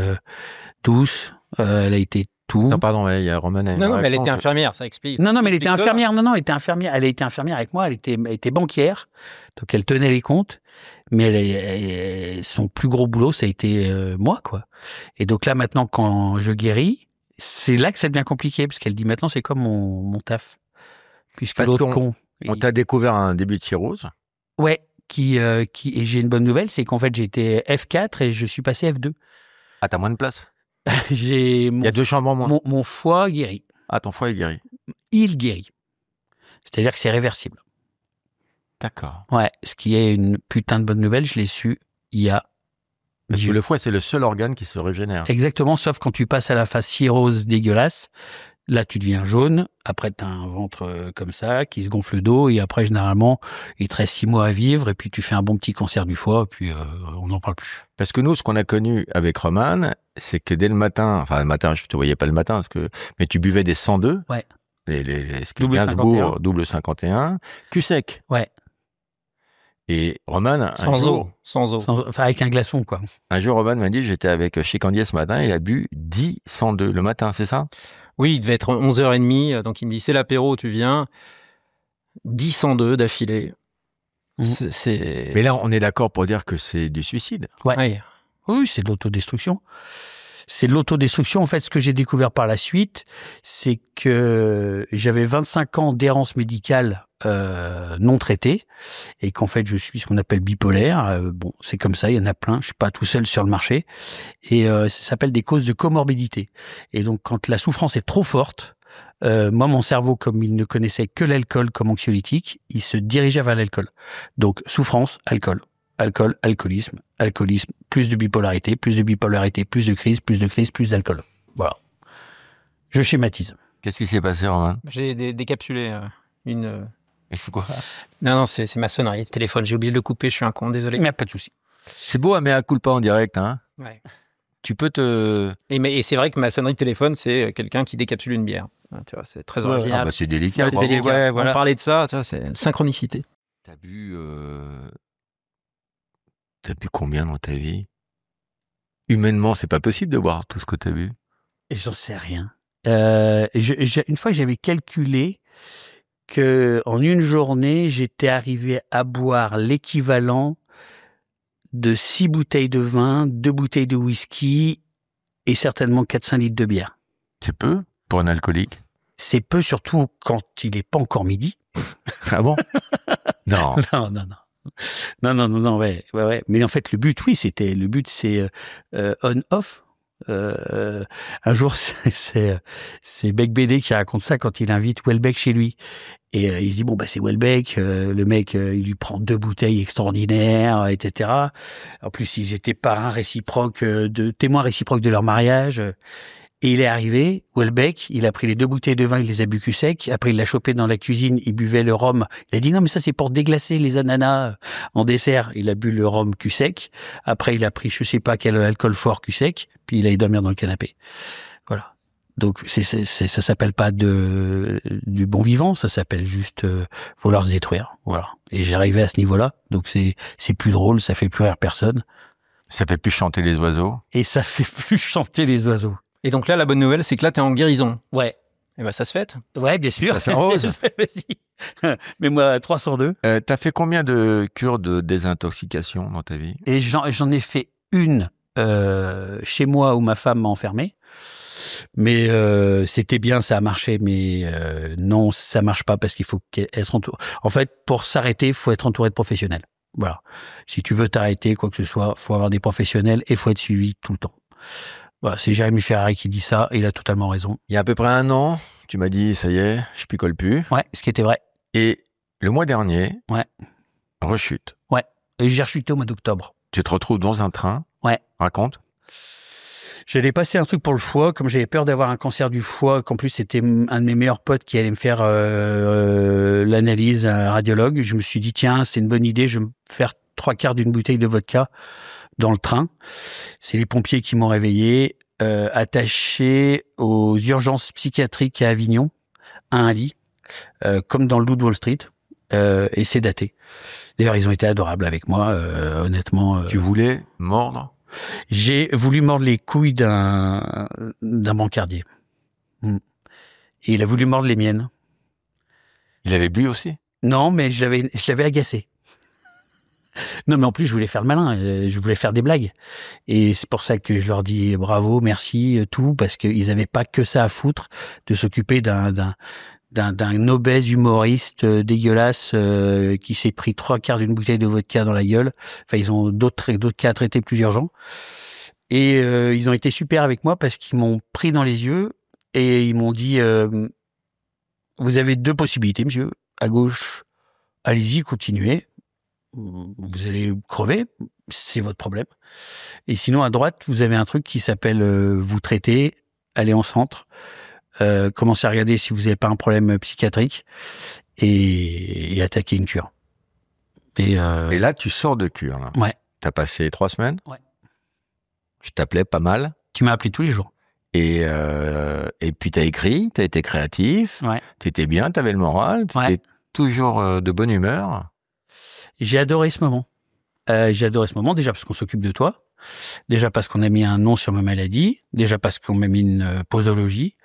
douce. Elle a été tout. Non, pardon, il y a Roman. Non, mais elle était infirmière, ça explique. Non, mais elle était infirmière. Non, elle était infirmière. Elle a été infirmière avec moi. Elle était banquière. Donc, elle tenait les comptes. Mais son plus gros boulot, ça a été moi, quoi. Et donc là, maintenant, quand je guéris, c'est là que ça devient compliqué, parce qu'elle dit maintenant, c'est comme mon taf. Puisque l'autre con. On t'a découvert un début de cirrhose. Ouais, et j'ai une bonne nouvelle, c'est qu'en fait, j'ai été F4 et je suis passé F2. Ah, t'as moins de place? Il y a 2 chambres en moins. Mon foie guérit. Ah, ton foie est guéri. Il guérit. C'est-à-dire que c'est réversible. D'accord. Ouais, ce qui est une putain de bonne nouvelle, je l'ai su il y a... Parce que le foie, c'est le seul organe qui se régénère. Exactement, sauf quand tu passes à la phase cirrhose dégueulasse. Là, tu deviens jaune. Après, tu as un ventre comme ça, qui se gonfle d'eau. Et après, généralement, il te reste 6 mois à vivre. Et puis, tu fais un bon petit cancer du foie. Et puis, on n'en parle plus. Parce que nous, ce qu'on a connu avec Roman, c'est que dès le matin, enfin, le matin, je ne te voyais pas le matin, mais tu buvais des 102. Ouais. Double Gainsbourg, double 51. Cul sec. Ouais. Et Roman, sans eau. Enfin, avec un glaçon, quoi. Un jour, Roman m'a dit, j'étais avec Chicandier ce matin, il a bu 10 102 le matin, c'est ça? Oui, il devait être 11h30, donc il me dit, c'est l'apéro, tu viens. 10 102 d'affilée. Mais là, on est d'accord pour dire que c'est du suicide. Ouais. Oui, c'est de l'autodestruction. C'est de l'autodestruction. En fait, ce que j'ai découvert par la suite, c'est que j'avais 25 ans d'errance médicale non traitées et qu'en fait je suis ce qu'on appelle bipolaire. Bon, c'est comme ça, il y en a plein. Je suis pas tout seul sur le marché et ça s'appelle des causes de comorbidité. Et donc quand la souffrance est trop forte, moi mon cerveau, comme il ne connaissait que l'alcool comme anxiolytique, il se dirigeait vers l'alcool. Donc souffrance, alcool, alcoolisme, plus de bipolarité, plus de crise, plus d'alcool. Voilà. Je schématise. Qu'est-ce qui s'est passé, Romain? J'ai décapsulé une... Il faut quoi? Non, c'est ma sonnerie de téléphone. J'ai oublié de le couper, je suis un con, désolé. Mais pas de souci. C'est beau à mea culpa en direct, hein? Ouais. Tu peux te... Et c'est vrai que ma sonnerie de téléphone, c'est quelqu'un qui décapsule une bière. Tu vois, c'est très original. Ah bah c'est délicat. Ouais, c'est bravo. délicat. Ouais, voilà. On parlait de ça, tu vois, c'est synchronicité. T'as bu combien dans ta vie? Humainement, c'est pas possible de boire tout ce que t'as bu. J'en sais rien. Une fois, j'avais calculé que en une journée, j'étais arrivé à boire l'équivalent de 6 bouteilles de vin, 2 bouteilles de whisky et certainement 4-5 litres de bière. C'est peu pour un alcoolique. C'est peu, surtout quand il n'est pas encore midi. Ah bon? Non. Non, ouais. Mais en fait, le but, oui, c'est on-off. Un jour, c'est Beck BD qui raconte ça quand il invite Welbeck chez lui. Et il se dit, bon, bah, c'est Welbeck, le mec, il lui prend 2 bouteilles extraordinaires, etc. En plus, ils étaient témoins réciproques de leur mariage. Et il est arrivé, Welbeck, il a pris les 2 bouteilles de vin, il les a bu cul sec. Après, il l'a chopé dans la cuisine, il buvait le rhum. Il a dit, non, mais ça, c'est pour déglacer les ananas en dessert. Il a bu le rhum cul sec. Après, il a pris, je sais pas quel alcool fort cul sec. Puis, il allait dormir dans le canapé. Voilà. Donc, ça s'appelle pas du bon vivant, ça s'appelle juste vouloir se détruire. Voilà. Et j'arrivais à ce niveau-là. Donc, c'est plus drôle, ça fait plus rire personne. Ça fait plus chanter les oiseaux. Et ça fait plus chanter les oiseaux. Et donc là, la bonne nouvelle, c'est que là, t'es en guérison. Ouais. Et ben, ça se fête. Ouais, bien sûr. Ça s'arrose. Vas-y. Mets-moi 302. T'as fait combien de cures de désintoxication dans ta vie? Et j'en ai fait une chez moi où ma femme m'a enfermé. Mais c'était bien, ça a marché. Mais non, ça marche pas parce qu'il faut qu'elle s'entoure. En fait, pour s'arrêter, il faut être entouré de professionnels. Voilà. Si tu veux t'arrêter, quoi que ce soit, faut avoir des professionnels et faut être suivi tout le temps. Voilà, c'est Jérémy Ferrari qui dit ça et il a totalement raison. Il y a à peu près 1 an, tu m'as dit, ça y est, je picole plus. Ouais, ce qui était vrai. Et le mois dernier, Ouais. rechute. Ouais. Et j'ai rechuté au mois d'octobre. Tu te retrouves dans un train. Ouais. Raconte. J'allais passer un truc pour le foie, comme j'avais peur d'avoir un cancer du foie, qu'en plus c'était un de mes meilleurs potes qui allait me faire l'analyse, un radiologue. Je me suis dit, tiens, c'est une bonne idée, je vais me faire 3/4 d'une bouteille de vodka dans le train. C'est les pompiers qui m'ont réveillé, attaché aux urgences psychiatriques à Avignon, à un lit, comme dans le Loup de Wall Street, et sédaté. D'ailleurs, ils ont été adorables avec moi, honnêtement. Tu voulais mordre? J'ai voulu mordre les couilles d'un brancardier. Et il a voulu mordre les miennes. Il avait bu aussi? Non, mais je l'avais agacé. Non, mais en plus, je voulais faire le malin. Je voulais faire des blagues. Et c'est pour ça que je leur dis bravo, merci, tout, parce qu'ils n'avaient pas que ça à foutre de s'occuper d'un obèse humoriste dégueulasse qui s'est pris 3/4 d'une bouteille de vodka dans la gueule. Enfin, ils ont d'autres cas à traiter plus urgents. Et ils ont été super avec moi parce qu'ils m'ont pris dans les yeux et ils m'ont dit vous avez 2 possibilités, monsieur. À gauche, allez-y, continuez. Vous allez crever, c'est votre problème. Et sinon, à droite, vous avez un truc qui s'appelle vous traiter, aller en centre, commencer à regarder si vous n'avez pas un problème psychiatrique et attaquer une cure. Et là, tu sors de cure. Là. Ouais. T'as passé 3 semaines. Ouais. Je t'appelais pas mal. Tu m'as appelé tous les jours. Et puis t'as écrit, t'as été créatif, Ouais. t'étais bien, t'avais le moral, t'étais toujours de bonne humeur. J'ai adoré ce moment. Déjà parce qu'on s'occupe de toi, déjà parce qu'on a mis un nom sur ma maladie, déjà parce qu'on m'a mis une posologie,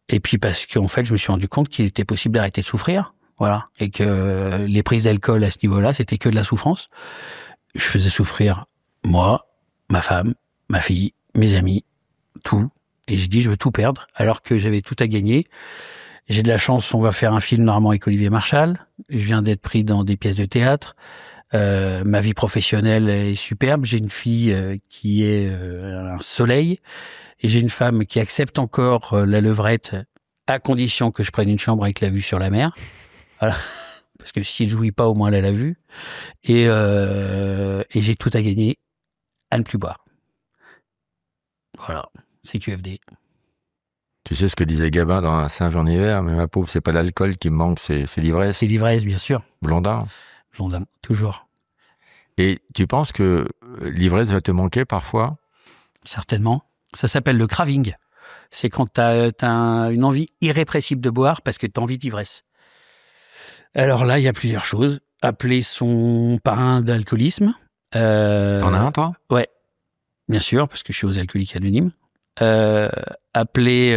et puis parce qu'en fait, je me suis rendu compte qu'il était possible d'arrêter de souffrir, voilà, et que les prises d'alcool à ce niveau-là, c'était que de la souffrance. Je faisais souffrir moi, ma femme, ma fille, mes amis, tout, et j'ai dit je veux tout perdre, alors que j'avais tout à gagner. J'ai de la chance, on va faire un film normalement avec Olivier Marchal. Je viens d'être pris dans des pièces de théâtre. Ma vie professionnelle est superbe. J'ai une fille qui est un soleil. Et j'ai une femme qui accepte encore la levrette à condition que je prenne une chambre avec la vue sur la mer. Voilà. Parce que si elle jouit pas, au moins elle a la vue. Et j'ai tout à gagner à ne plus boire. Voilà, c'est QFD. Tu sais ce que disait Gabin dans Un singe en hiver, mais ma pauvre, c'est pas l'alcool qui me manque, c'est l'ivresse. C'est l'ivresse, bien sûr. Blondin. Blondin, toujours. Et tu penses que l'ivresse va te manquer parfois? Certainement. Ça s'appelle le craving. C'est quand t'as une envie irrépressible de boire parce que t'as envie d'ivresse. Alors là, il y a plusieurs choses. Appeler son parrain d'alcoolisme. T'en as un, toi? Ouais, bien sûr, parce que je suis aux alcooliques anonymes. Appeler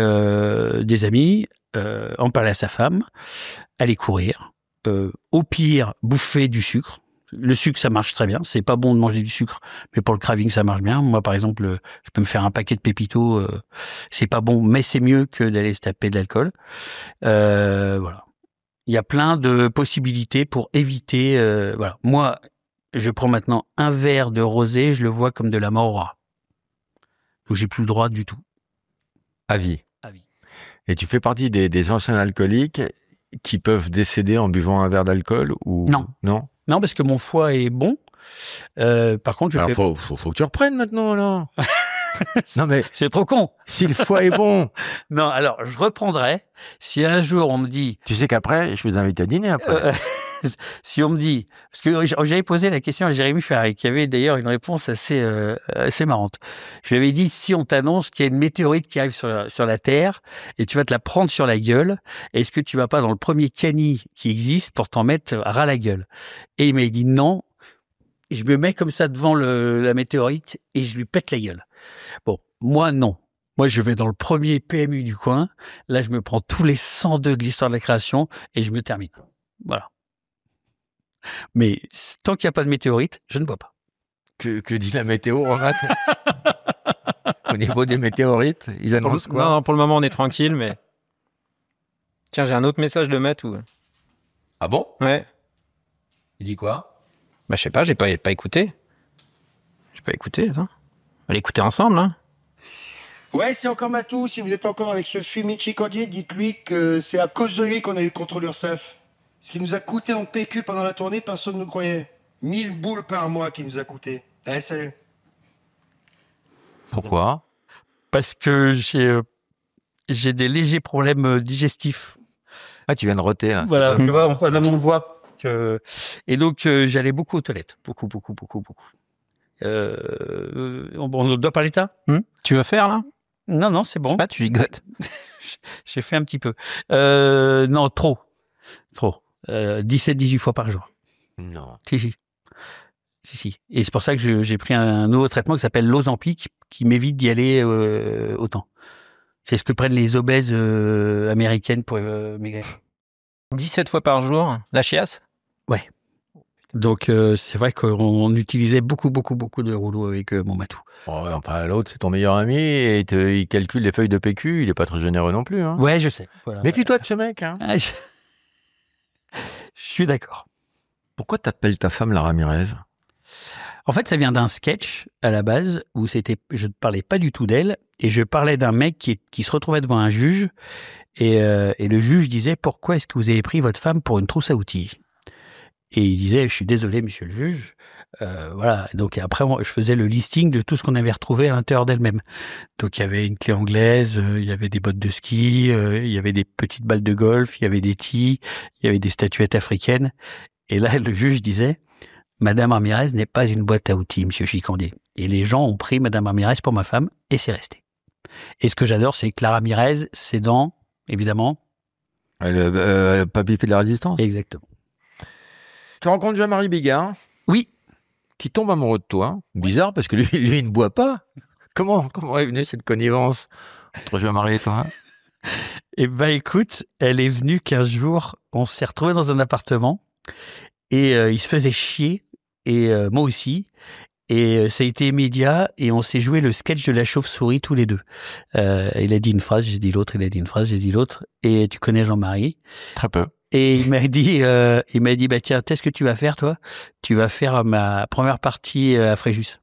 des amis, en parler à sa femme, aller courir. Au pire, bouffer du sucre. Le sucre, ça marche très bien. C'est pas bon de manger du sucre, mais pour le craving, ça marche bien. Moi, par exemple, je peux me faire un paquet de Pépito. C'est pas bon, mais c'est mieux que d'aller se taper de l'alcool. Voilà. Il y a plein de possibilités pour éviter. Voilà. Moi, je prends maintenant un verre de rosé, je le vois comme de la mort au rat. Donc, j'ai plus le droit du tout. À vie. À vie. Et tu fais partie des anciens alcooliques qui peuvent décéder en buvant un verre d'alcool ou... Non. Non? Non, parce que mon foie est bon. Par contre, Alors, faut que tu reprennes maintenant, alors. Non, mais c'est trop con. si le foie est bon. Non, alors, je reprendrai. Si un jour on me dit... Tu sais qu'après, je vous invite à dîner après. Si on me dit... Parce que j'avais posé la question à Jérémy Ferré, qui avait d'ailleurs une réponse assez marrante. Je lui avais dit, si on t'annonce qu'il y a une météorite qui arrive sur la Terre et tu vas te la prendre sur la gueule, est-ce que tu vas pas dans le premier cani qui existe pour t'en mettre ras la gueule? Et il m'a dit non. Je me mets comme ça devant la météorite et je lui pète la gueule. Bon, moi, non. Moi, je vais dans le premier PMU du coin. Là, je me prends tous les 102 de l'histoire de la création et je me termine. Voilà. Mais tant qu'il n'y a pas de météorite, je ne bois pas. Que dit la météo, Roman? Au niveau des météorites, ils annoncent quoi? Non, pour le moment, on est tranquille, mais... Tiens, j'ai un autre message de Matou. Ah bon? Ouais. Il dit quoi? Bah, je sais pas, j'ai pas écouté. J'ai pas écouté, attends. On va l'écouter ensemble, hein. Ouais, c'est encore Matou. Si vous êtes encore avec ce fumier chicandier, dites-lui que c'est à cause de lui qu'on a eu le contrôle URSAF. Ce qui nous a coûté en PQ pendant la tournée, personne ne nous croyait. 1000 boules par mois qui nous a coûté. Allez, salut. Pourquoi? Parce que j'ai des légers problèmes digestifs. Ah, tu viens de roter, là. Voilà, tu vois, enfin, là, on voit que... Et donc, j'allais beaucoup aux toilettes. Beaucoup. On doit parler de ça? Tu veux faire, là? Non, c'est bon. Je sais pas, tu gigotes. J'ai fait un petit peu. Non, trop. 17-18 fois par jour. Non. Si. Et c'est pour ça que j'ai pris un nouveau traitement qui s'appelle l'Ozempic, qui m'évite d'y aller autant. C'est ce que prennent les obèses américaines pour maigrir. 17 fois par jour, la chiasse? Ouais. Donc, c'est vrai qu'on utilisait beaucoup de rouleaux avec mon Matou. Oh, enfin, l'autre, c'est ton meilleur ami et il calcule les feuilles de PQ. Il est pas très généreux non plus, hein. Ouais, je sais. Voilà. Méfie-toi de ce mec, hein. Ah, je suis d'accord. Pourquoi t'appelles ta femme la Ramirez? En fait, ça vient d'un sketch à la base où je ne parlais pas du tout d'elle et je parlais d'un mec qui se retrouvait devant un juge et le juge disait: pourquoi est-ce que vous avez pris votre femme pour une trousse à outils? Et il disait: je suis désolé, monsieur le juge. Voilà. Donc après, je faisais le listing de tout ce qu'on avait retrouvé à l'intérieur d'elle-même. Donc il y avait une clé anglaise, il y avait des bottes de ski, il y avait des petites balles de golf, il y avait des tis, il y avait des statuettes africaines. Et là, le juge disait: Madame Ramirez n'est pas une boîte à outils, monsieur Chicandier. Et les gens ont pris Madame Ramirez pour ma femme et c'est resté. Et ce que j'adore, c'est que la Ramirez, c'est dans, évidemment... Papy fait de la résistance. Exactement. Tu rencontres Jean-Marie Bigard? Oui. Qui tombe amoureux de toi. Bizarre, parce que lui, il ne boit pas. Comment est venue cette connivence entre Jean-Marie et toi? Eh ben, écoute, elle est venue qu'un jour, on s'est retrouvés dans un appartement et il se faisait chier, et moi aussi. Et ça a été immédiat et on s'est joué le sketch de la chauve-souris tous les deux. Il a dit une phrase, j'ai dit l'autre, il a dit une phrase, j'ai dit l'autre. Et tu connais Jean-Marie. Très peu. Et il m'a dit, bah tiens, qu'est-ce que tu vas faire toi? Tu vas faire ma première partie à Fréjus.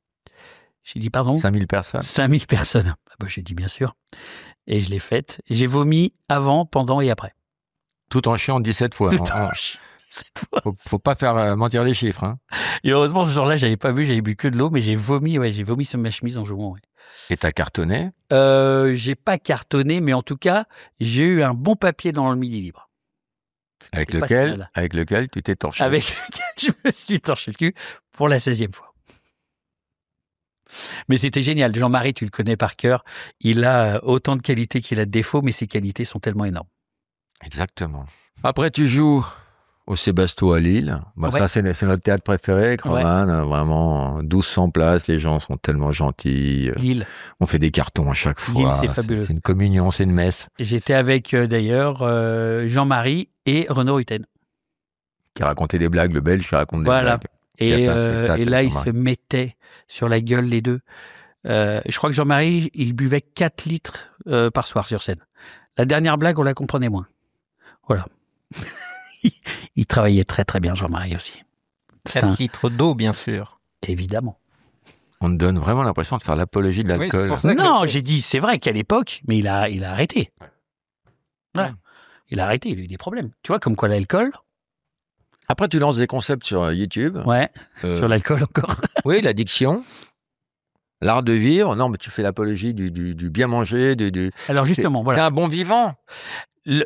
J'ai dit pardon? 5000 personnes. 5000 personnes. Ah bah, j'ai dit bien sûr. Et je l'ai faite. J'ai vomi avant, pendant et après. Tout en chiant 17 fois. Tout en chiant. Faut pas faire mentir les chiffres. Hein. Et heureusement, ce jour-là, j'avais bu que de l'eau, mais j'ai vomi sur ma chemise en jouant. Ouais. Et t'as cartonné? J'ai pas cartonné, mais en tout cas, j'ai eu un bon papier dans le Midi Libre. Avec lequel tu t'es torché. Avec lequel je me suis torché le cul pour la 16e fois. Mais c'était génial. Jean-Marie, tu le connais par cœur. Il a autant de qualités qu'il a de défauts, mais ses qualités sont tellement énormes. Exactement. Après, tu joues au Sébasto à Lille. Bah, ouais. Ça, c'est notre théâtre préféré, Croman. Ouais. Vraiment, 1200 places. Les gens sont tellement gentils. Lille. On fait des cartons à chaque fois. Lille, c'est fabuleux. C'est une communion, c'est une messe. J'étais avec, d'ailleurs, Jean-Marie et Renaud Rutten. Qui racontait des blagues, le Belge qui raconte des blagues. Et là, ils se mettaient sur la gueule, les deux. Je crois que Jean-Marie, il buvait 4 litres par soir sur scène. La dernière blague, on la comprenait moins. Voilà. Il travaillait très très bien, Jean-Marie aussi. 4 litres d'eau, bien sûr. Évidemment. On te donne vraiment l'impression de faire l'apologie de l'alcool. Oui, non, j'ai dit, c'est vrai qu'à l'époque, mais il a arrêté. Voilà. Il a arrêté, il a eu des problèmes. Tu vois, comme quoi l'alcool... Après, tu lances des concepts sur YouTube. Ouais, sur l'alcool encore. Oui, l'addiction, l'art de vivre. Non, mais tu fais l'apologie du bien manger. Alors justement, voilà. T'es un bon vivant.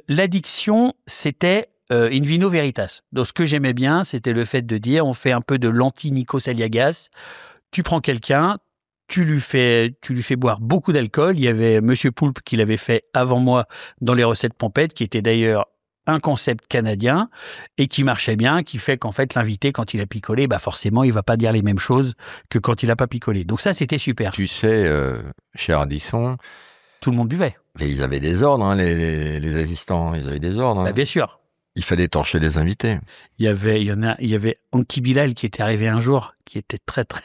L'addiction, c'était in vino veritas. Donc ce que j'aimais bien, c'était le fait de dire, on fait un peu de l'anti-Nikos Aliagas. Tu prends quelqu'un, tu lui fais boire beaucoup d'alcool. Il y avait Monsieur Poulpe qui l'avait fait avant moi dans les recettes pompettes, qui était d'ailleurs un concept canadien et qui marchait bien, qui fait qu'en fait l'invité, quand il a picolé, bah forcément il va pas dire les mêmes choses que quand il a pas picolé. Donc ça, c'était super. Tu sais, chez Ardisson, tout le monde buvait. Et ils avaient des ordres, hein, les assistants, ils avaient des ordres. Hein. Bah, bien sûr. Il fallait torcher les invités. Il y avait Anki Bilal qui était arrivé un jour, qui était très très.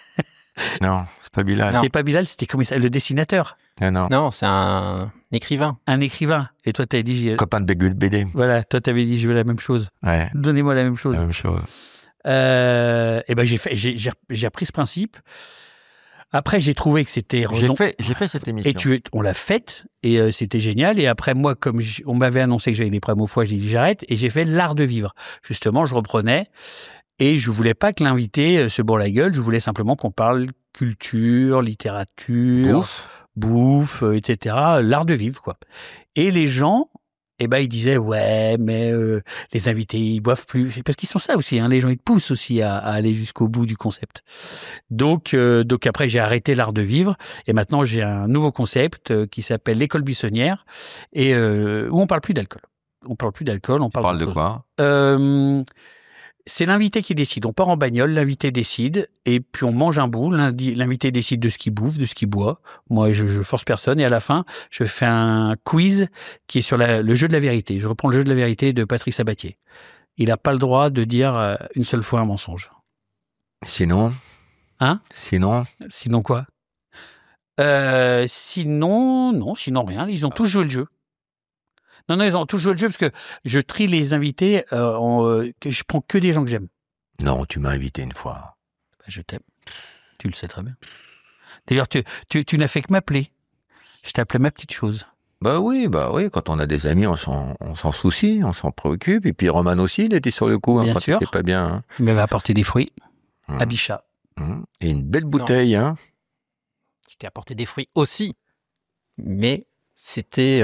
Non, c'est pas Bilal. C'est pas Bilal, c'était comme ça, le dessinateur. Non, c'est un écrivain. Un écrivain. Et toi, t'avais dit... Copain de BD. Voilà, toi, t'avais dit, je veux la même chose. Ouais. Donnez-moi la même chose. La même chose. Et ben, j'ai appris ce principe. Après, j'ai trouvé que c'était... J'ai fait cette émission. Et on l'a faite, et c'était génial. Et après, moi, comme on m'avait annoncé que j'avais des problèmes au foie, j'ai dit j'arrête, et j'ai fait l'art de vivre. Justement, je reprenais, et je voulais pas que l'invité se bourre la gueule, je voulais simplement qu'on parle culture, littérature... bouffe, etc. L'art de vivre, quoi. Et les gens, ils disaient, ouais, mais les invités, ils boivent plus. Parce qu'ils sont ça aussi, hein. Les gens, ils te poussent aussi à aller jusqu'au bout du concept. Donc après, j'ai arrêté l'art de vivre. Et maintenant, j'ai un nouveau concept qui s'appelle l'école buissonnière et où on parle plus d'alcool. On parle plus d'alcool, on parle de quoi? C'est l'invité qui décide. On part en bagnole, l'invité décide, et puis on mange un bout. L'invité décide de ce qu'il bouffe, de ce qu'il boit. Moi, je force personne. Et à la fin, je fais un quiz qui est sur le jeu de la vérité. Je reprends le jeu de la vérité de Patrick Sabatier. Il n'a pas le droit de dire une seule fois un mensonge. Sinon? Hein? Sinon quoi? Sinon rien. Ils ont tous joué le jeu. Non, ils ont tous joué le jeu parce que je trie les invités, que je prends que des gens que j'aime. Non, tu m'as invité une fois. Bah, je t'aime. Tu le sais très bien. D'ailleurs, tu n'as fait que m'appeler. Je t'appelais ma petite chose. Bah oui, quand on a des amis, on s'en soucie, on s'en préoccupe. Et puis Roman aussi, il était sur le coup bien quand sûr. il était pas bien. Hein. Il m'avait apporté des fruits à Bichat. Et une belle bouteille. Hein. Je t'ai apporté des fruits aussi. Mais... c'était...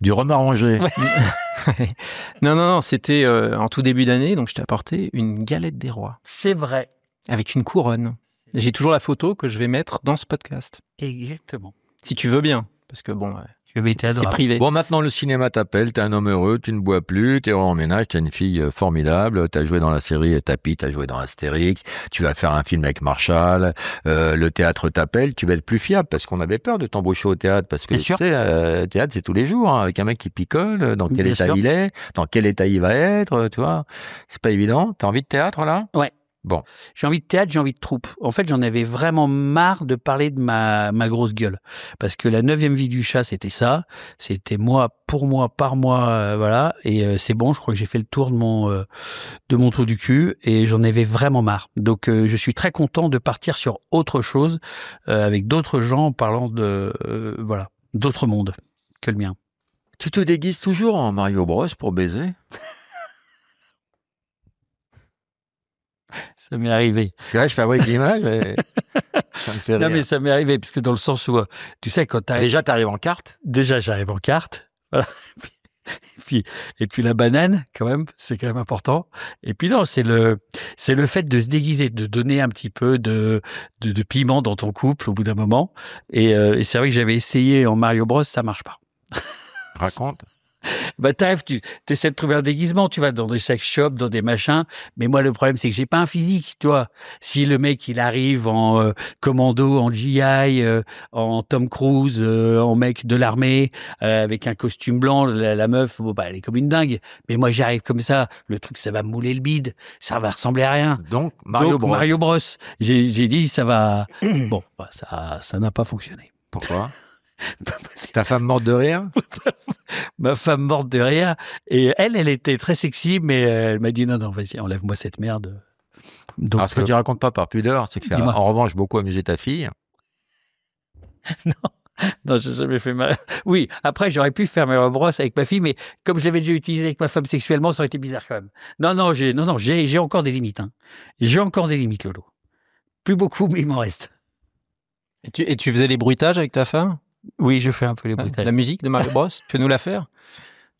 du rhum arrangé. Ouais. Non, c'était en tout début d'année, donc je t'ai apporté une galette des rois. C'est vrai. Avec une couronne. J'ai toujours la photo que je vais mettre dans ce podcast. Exactement. Si tu veux bien, parce que bon... tu avais été adorable. C'est privé. Bon, maintenant le cinéma t'appelle, t'es un homme heureux, tu ne bois plus, t'es en ménage, t'es une fille formidable, t'as joué dans la série Tapi, t'as joué dans Astérix, tu vas faire un film avec Marshall, le théâtre t'appelle, tu vas être plus fiable parce qu'on avait peur de t'embaucher au théâtre parce que tu sais, le théâtre c'est tous les jours, hein, avec un mec qui picole, dans quel état il est, dans quel état il va être, tu vois, c'est pas évident. T'as envie de théâtre là? Ouais. Bon. J'ai envie de théâtre, j'ai envie de troupe. En fait, j'en avais vraiment marre de parler de ma grosse gueule. Parce que la 9e vie du chat, c'était ça. C'était moi, pour moi, par moi, voilà. Et c'est bon, je crois que j'ai fait le tour de mon trou du cul. Et j'en avais vraiment marre. Donc, je suis très content de partir sur autre chose, avec d'autres gens, en parlant voilà, d'autres mondes que le mien. Tu te déguises toujours en Mario Bros pour baiser? Ça m'est arrivé. C'est vrai, je fabrique l'image, mais ça me fait rire. Non, mais ça m'est arrivé, parce que dans le sens où, tu sais, quand t'arrives... Déjà, t'arrives en carte? Déjà, j'arrive en carte. Voilà. Et puis la banane, quand même, c'est quand même important. Et puis non, c'est le fait de se déguiser, de donner un petit peu de piment dans ton couple au bout d'un moment. Et c'est vrai que j'avais essayé en Mario Bros, ça marche pas. Raconte. Bah, t'arrives, tu essaies de trouver un déguisement, tu vas dans des sex shops, dans des machins. Mais moi, le problème, c'est que j'ai pas un physique, tu vois. Si le mec, il arrive en commando, en GI, en Tom Cruise, en mec de l'armée, avec un costume blanc, la meuf, bon, bah, elle est comme une dingue. Mais moi, j'arrive comme ça, le truc, ça va me mouler le bide. Ça va ressembler à rien. Donc, Mario Bros. Mario Bros. J'ai dit, ça va... Bon, bah, ça n'a pas fonctionné. Pourquoi? Ta femme morte de rire? Ma femme morte de rire. Et elle était très sexy, mais elle m'a dit non, vas-y, enlève-moi cette merde. Donc, Alors, ce que tu racontes pas par pudeur, c'est que ça a en revanche beaucoup amusé ta fille. Non, j'ai jamais fait mal. Oui, après, j'aurais pu faire mes brosses avec ma fille, mais comme je l'avais déjà utilisé avec ma femme sexuellement, ça aurait été bizarre quand même. Non, j'ai encore des limites. Hein. J'ai encore des limites, Lolo. Plus beaucoup, mais il m'en reste. Et tu faisais les bruitages avec ta femme? Oui, je fais un peu les bruitages. La musique de Mario Bros, tu peux nous la faire?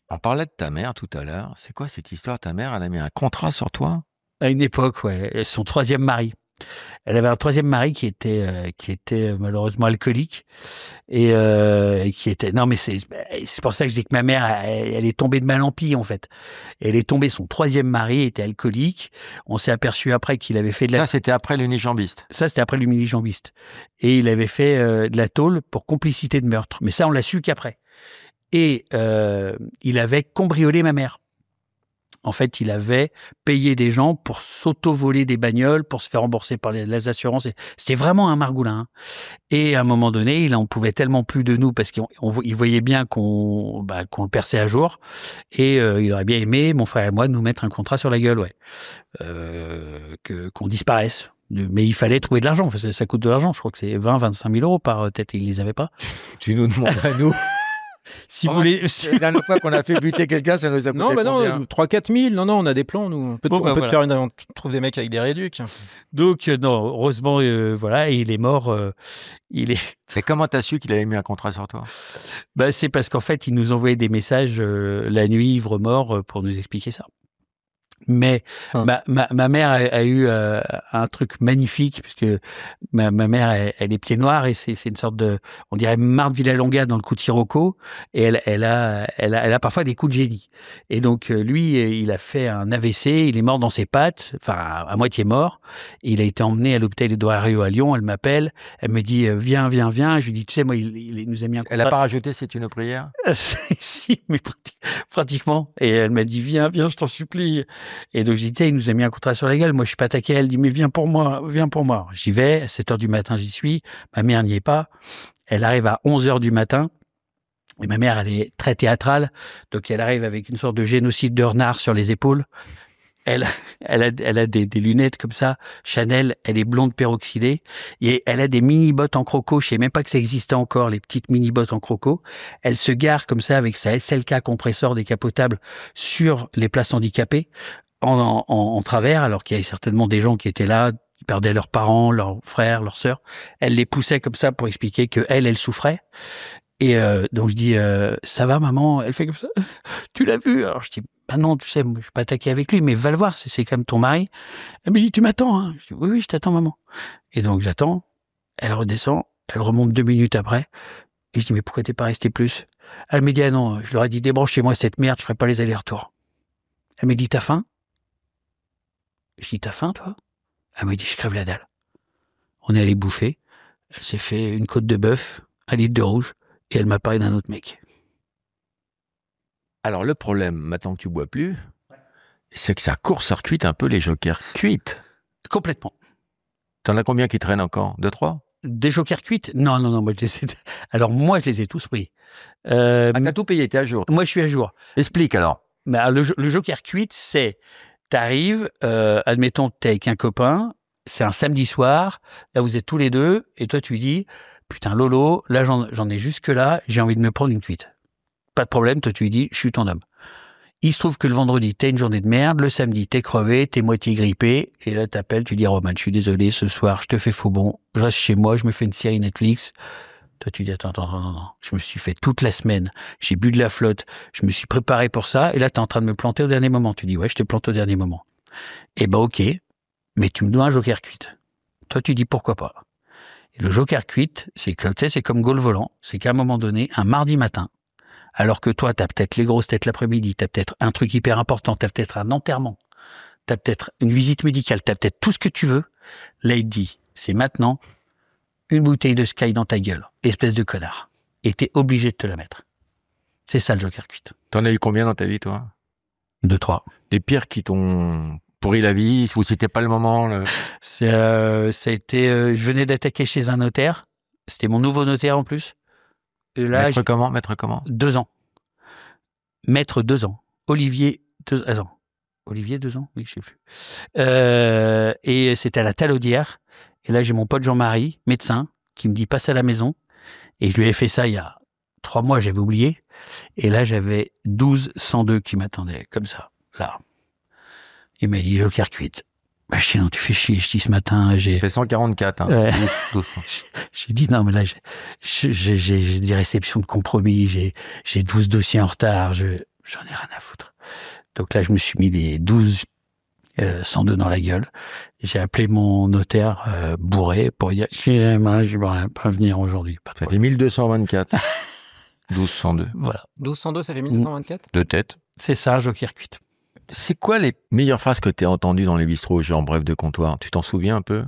On parlait de ta mère tout à l'heure. C'est quoi cette histoire? Ta mère, elle a mis un contrat sur toi? À une époque, ouais. Son 3e mari. Elle avait un 3e mari qui était malheureusement alcoolique et qui était... Non, mais c'est pour ça que je dis que ma mère, elle est tombée de mal en pis, en fait. Elle est tombée, son 3e mari était alcoolique. On s'est aperçu après qu'il avait fait de la... Ça, c'était après l'unijambiste. Ça, c'était après l'unijambiste. Et il avait fait de la tôle pour complicité de meurtre. Mais ça, on l'a su qu'après. Et il avait cambriolé ma mère. En fait, il avait payé des gens pour s'auto-voler des bagnoles, pour se faire rembourser par les assurances. C'était vraiment un margoulin. Hein. Et à un moment donné, il en pouvait tellement plus de nous parce qu'il voyait bien qu'on le perçait à jour. Et il aurait bien aimé, mon frère et moi, nous mettre un contrat sur la gueule, ouais. Qu'on disparaisse. Mais il fallait trouver de l'argent. Enfin, ça coûte de l'argent. Je crois que c'est 20-25 000 euros par tête. Ils les avaient pas. Tu nous demandes à nous. Si vous voulez. La dernière fois qu'on a fait buter quelqu'un, ça nous a coûté combien? Non, 3-4 000. Non, on a des plans, nous. On peut te faire on trouve des mecs avec des réducs. Donc, non, heureusement, voilà, et il est mort. Et comment t'as su qu'il avait mis un contrat sur toi? Bah, c'est parce qu'en fait, il nous envoyait des messages la nuit, ivre-mort, pour nous expliquer ça. Mais ma mère a eu un truc magnifique puisque ma mère elle est pieds noirs et c'est une sorte de, on dirait Marthe Villalonga dans le coup de Sirocco, et elle a parfois des coups de génie. Et donc lui, il a fait un AVC, il est mort dans ses pattes, enfin à moitié mort. Et il a été emmené à l'hôpital Édouard Herriot à Lyon. Elle m'appelle, elle me dit viens. Je lui dis tu sais moi il nous a mis un contrat. Elle a pas rajouté c'est une prière? Si, mais pratiquement. Et elle m'a dit viens, je t'en supplie. Et donc, j'ai dit, il nous a mis un contrat sur la gueule. Moi, je suis pas attaqué. Elle dit, mais viens pour moi. J'y vais. À 7h du matin, j'y suis. Ma mère n'y est pas. Elle arrive à 11h du matin. Et ma mère, elle est très théâtrale. Donc, elle arrive avec une sorte de génocide de renard sur les épaules. Elle a des lunettes comme ça. Chanel, elle est blonde peroxydée. Et elle a des mini-bottes en croco. Je sais même pas que ça existait encore, les petites mini-bottes en croco. Elle se gare comme ça avec sa SLK compresseur décapotable sur les places handicapées. En travers, alors qu'il y avait certainement des gens qui étaient là, qui perdaient leurs parents, leurs frères, leurs sœurs. Elle les poussait comme ça pour expliquer que elle souffrait. Et donc je dis ça va maman? Elle fait comme ça. Tu l'as vu? Alors je dis bah non, tu sais, je suis pas attaqué avec lui, mais va le voir, c'est quand même ton mari. Elle me dit tu m'attends? Hein? Je dis oui, je t'attends maman. Et donc j'attends. Elle redescend. Elle remonte 2 minutes après. Et je dis mais pourquoi t'es pas resté plus? Elle me dit ah non, je leur ai dit débranchez-moi cette merde, je ferai pas les allers-retours. Elle me dit t'as faim? Je dis, t'as faim, toi? Elle m'a dit, je crève la dalle. On est allé bouffer. Elle s'est fait une côte de bœuf, 1 litre de rouge, et elle m'a parlé d'un autre mec. Alors, le problème, maintenant que tu bois plus, c'est que ça court-circuite un peu les jokers cuites. Complètement. T'en as combien qui traînent encore? 2, 3? Des jokers cuites? Non, moi, alors, moi, je les ai tous pris. T'as tout payé, t'es à jour. Moi, je suis à jour. Explique alors. Mais le joker cuite, c'est, t'arrives, admettons, t'es avec un copain, c'est un samedi soir, là, vous êtes tous les deux, et toi, tu lui dis, putain, Lolo, là, j'en ai jusque là, j'ai envie de me prendre une cuite. Pas de problème, toi, tu lui dis, je suis ton homme. Il se trouve que le vendredi, t'as une journée de merde, le samedi, t'es crevé, t'es moitié grippé, et là, t'appelles, tu dis, Roman, je suis désolé, ce soir, je te fais faux bon, je reste chez moi, je me fais une série Netflix. Toi, tu dis, attends, non. Je me suis fait toute la semaine, j'ai bu de la flotte, je me suis préparé pour ça, et là, t'es en train de me planter au dernier moment. Tu dis, ouais, je te plante au dernier moment. Eh ben, ok, mais tu me dois un joker cuite. Toi, tu dis, pourquoi pas. Et le joker cuite, c'est que, tu sais, c'est comme goal volant, c'est qu'à un moment donné, un mardi matin, alors que toi, t'as peut-être les grosses têtes l'après-midi, t'as peut-être un truc hyper important, t'as peut-être un enterrement, t'as peut-être une visite médicale, t'as peut-être tout ce que tu veux. Là, il te dit, c'est maintenant, une bouteille de Sky dans ta gueule, espèce de connard. Et t'es obligé de te la mettre. C'est ça le joker cuite. T'en as eu combien dans ta vie, toi? 2, 3. Les pires qui t'ont pourri la vie, ou c'était pas le moment Ça a été, je venais d'attaquer chez un notaire. C'était mon nouveau notaire en plus. Et là, Maître comment 2 ans. Maître 2 ans. Olivier 2 ans. Olivier 2 ans? Oui, je sais plus. Et c'était à la Talaudière. Et là, j'ai mon pote Jean-Marie, médecin, qui me dit passe à la maison. Et je lui ai fait ça il y a 3 mois, j'avais oublié. Et là, j'avais 12-102 qui m'attendaient, comme ça, là. Il m'a dit joker cuite. Bah, je dis non, tu fais chier. Je dis ce matin, j'ai fait 144. Hein. Ouais. 12. J'ai dit non, mais là, j'ai des réceptions de compromis, j'ai 12 dossiers en retard, j'en ai rien à foutre. Donc là, je me suis mis les 102 dans la gueule. J'ai appelé mon notaire bourré pour dire je ne pourrais pas venir aujourd'hui. Ça fait 1224. 1202. Voilà. 1202, ça fait 1224 De tête. C'est ça, joker cuite. C'est quoi les meilleures phrases que tu as entendues dans les bistrots, genre bref de comptoir? Tu t'en souviens un peu?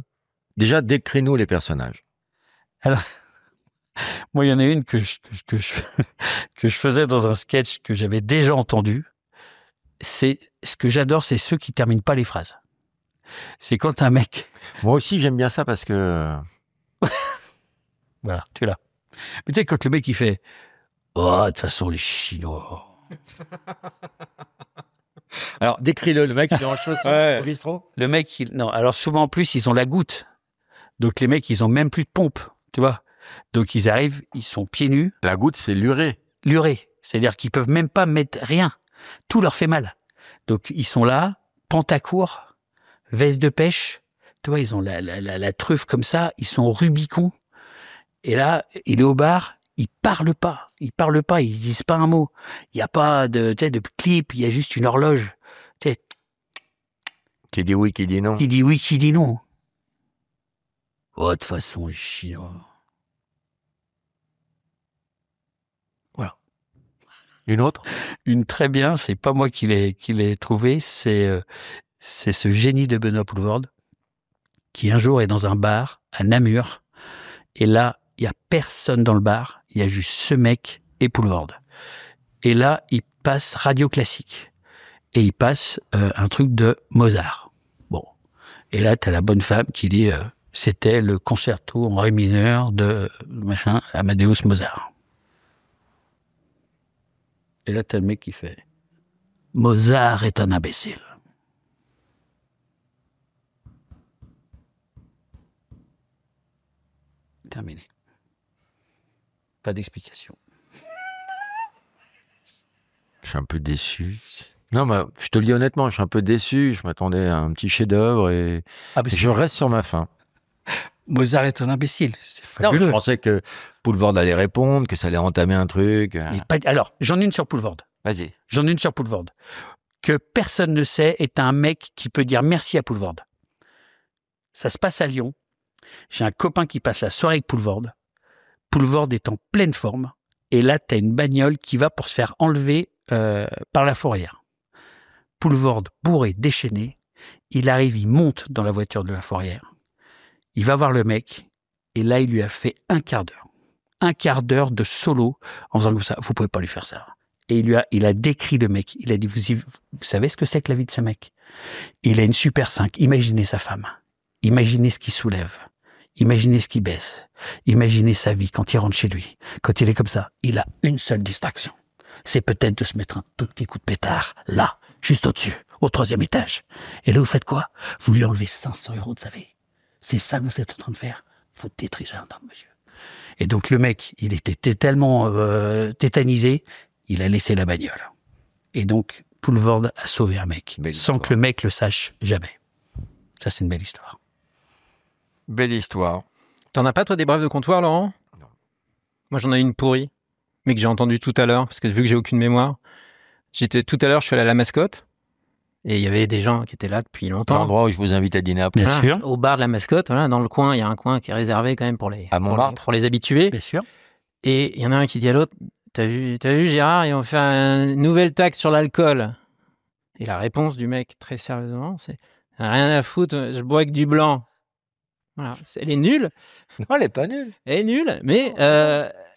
Déjà, décris-nous les personnages. Alors, moi, il y en a une que je faisais dans un sketch que j'avais déjà entendu. C'est ce que j'adore, c'est ceux qui terminent pas les phrases. C'est quand un mec. Moi aussi, j'aime bien ça parce que. Voilà, tu l'as. Mais tu sais, quand le mec il fait oh, de toute façon, les Chinois. Alors, décris-le, le mec, il est en chaussons au bistrot. Le mec, non, alors souvent en plus, ils ont la goutte. Donc les mecs, ils ont même plus de pompe, tu vois. Donc ils arrivent, ils sont pieds nus. La goutte, c'est l'urée. L'urée. C'est-à-dire qu'ils peuvent même pas mettre rien. Tout leur fait mal. Donc ils sont là, pantacourt, veste de pêche. Tu vois, ils ont la truffe comme ça. Ils sont au Rubicon. Et là, il est au bar. Ils parlent pas. Ils disent pas un mot. Il n'y a pas de clip. Il y a juste une horloge. Qui dit oui, qui dit non. Qui dit oui, qui dit non. Oh, de toute façon, les Chinois. Voilà. Une autre? Une très bien, c'est pas moi qui l'ai trouvé, c'est ce génie de Benoît Poelvoorde qui un jour est dans un bar à Namur. Et là, il y a personne dans le bar. Il y a juste ce mec et Poelvoorde. Et là, il passe radio classique. Et il passe un truc de Mozart. Bon. Et là, t'as la bonne femme qui dit c'était le concerto en ré mineur de machin Amadeus Mozart. Et là, t'as le mec qui fait Mozart est un imbécile. Terminé. Pas d'explication. Je suis un peu déçu. Non, mais je te le dis honnêtement, je suis un peu déçu. Je m'attendais à un petit chef-d'œuvre et je reste sur ma faim. Mozart est un imbécile. C'est Non, fabuleux. je pensais que Poelvoorde allait répondre, que ça allait entamer un truc. Alors, j'en ai une sur Poelvoorde. Vas-y. J'en ai une sur Poelvoorde. Que personne ne sait est un mec qui peut dire merci à Poelvoorde. Ça se passe à Lyon. J'ai un copain qui passe la soirée avec Poelvoorde. Poelvoorde est en pleine forme. Et là, t'as une bagnole qui va pour se faire enlever par la fourrière. Poelvoorde, bourré, déchaîné. Il arrive, il monte dans la voiture de la fourrière. Il va voir le mec. Et là, il lui a fait un quart d'heure. Un quart d'heure de solo en faisant comme ça. Vous pouvez pas lui faire ça. Et il a décrit le mec. Il a dit, vous savez ce que c'est que la vie de ce mec? Il a une Super 5. Imaginez sa femme. Imaginez ce qu'il soulève. Imaginez ce qu'il baisse. Imaginez sa vie quand il rentre chez lui. Quand il est comme ça, il a une seule distraction. C'est peut-être de se mettre un tout petit coup de pétard, là, juste au-dessus, au 3e étage. Et là, vous faites quoi? Vous lui enlevez 500 € de sa vie. C'est ça que vous êtes en train de faire. Vous détruisez un homme, monsieur. Et donc, le mec, il était tellement tétanisé, il a laissé la bagnole. Et donc, Poulvord a sauvé un mec, sans que le mec le sache jamais. Ça, c'est une belle histoire. Belle histoire. T'en as pas, toi, des brèves de comptoir, Laurent? Non. Moi, j'en ai une pourrie, mais que j'ai entendue tout à l'heure, parce que vu que j'ai aucune mémoire, tout à l'heure, je suis allé à la Mascotte, et il y avait des gens qui étaient là depuis longtemps. L'endroit où je vous invite à dîner après. Bien sûr. Au bar de la Mascotte, voilà, dans le coin, il y a un coin qui est réservé quand même pour Montmartre. les habitués. Bien sûr. Et il y en a un qui dit à l'autre, t'as vu Gérard, ils ont fait une nouvelle taxe sur l'alcool. Et la réponse du mec, très sérieusement, c'est rien à foutre, je bois que du blanc. Voilà, elle est nulle. Non, elle est pas nulle. Elle est nulle, mais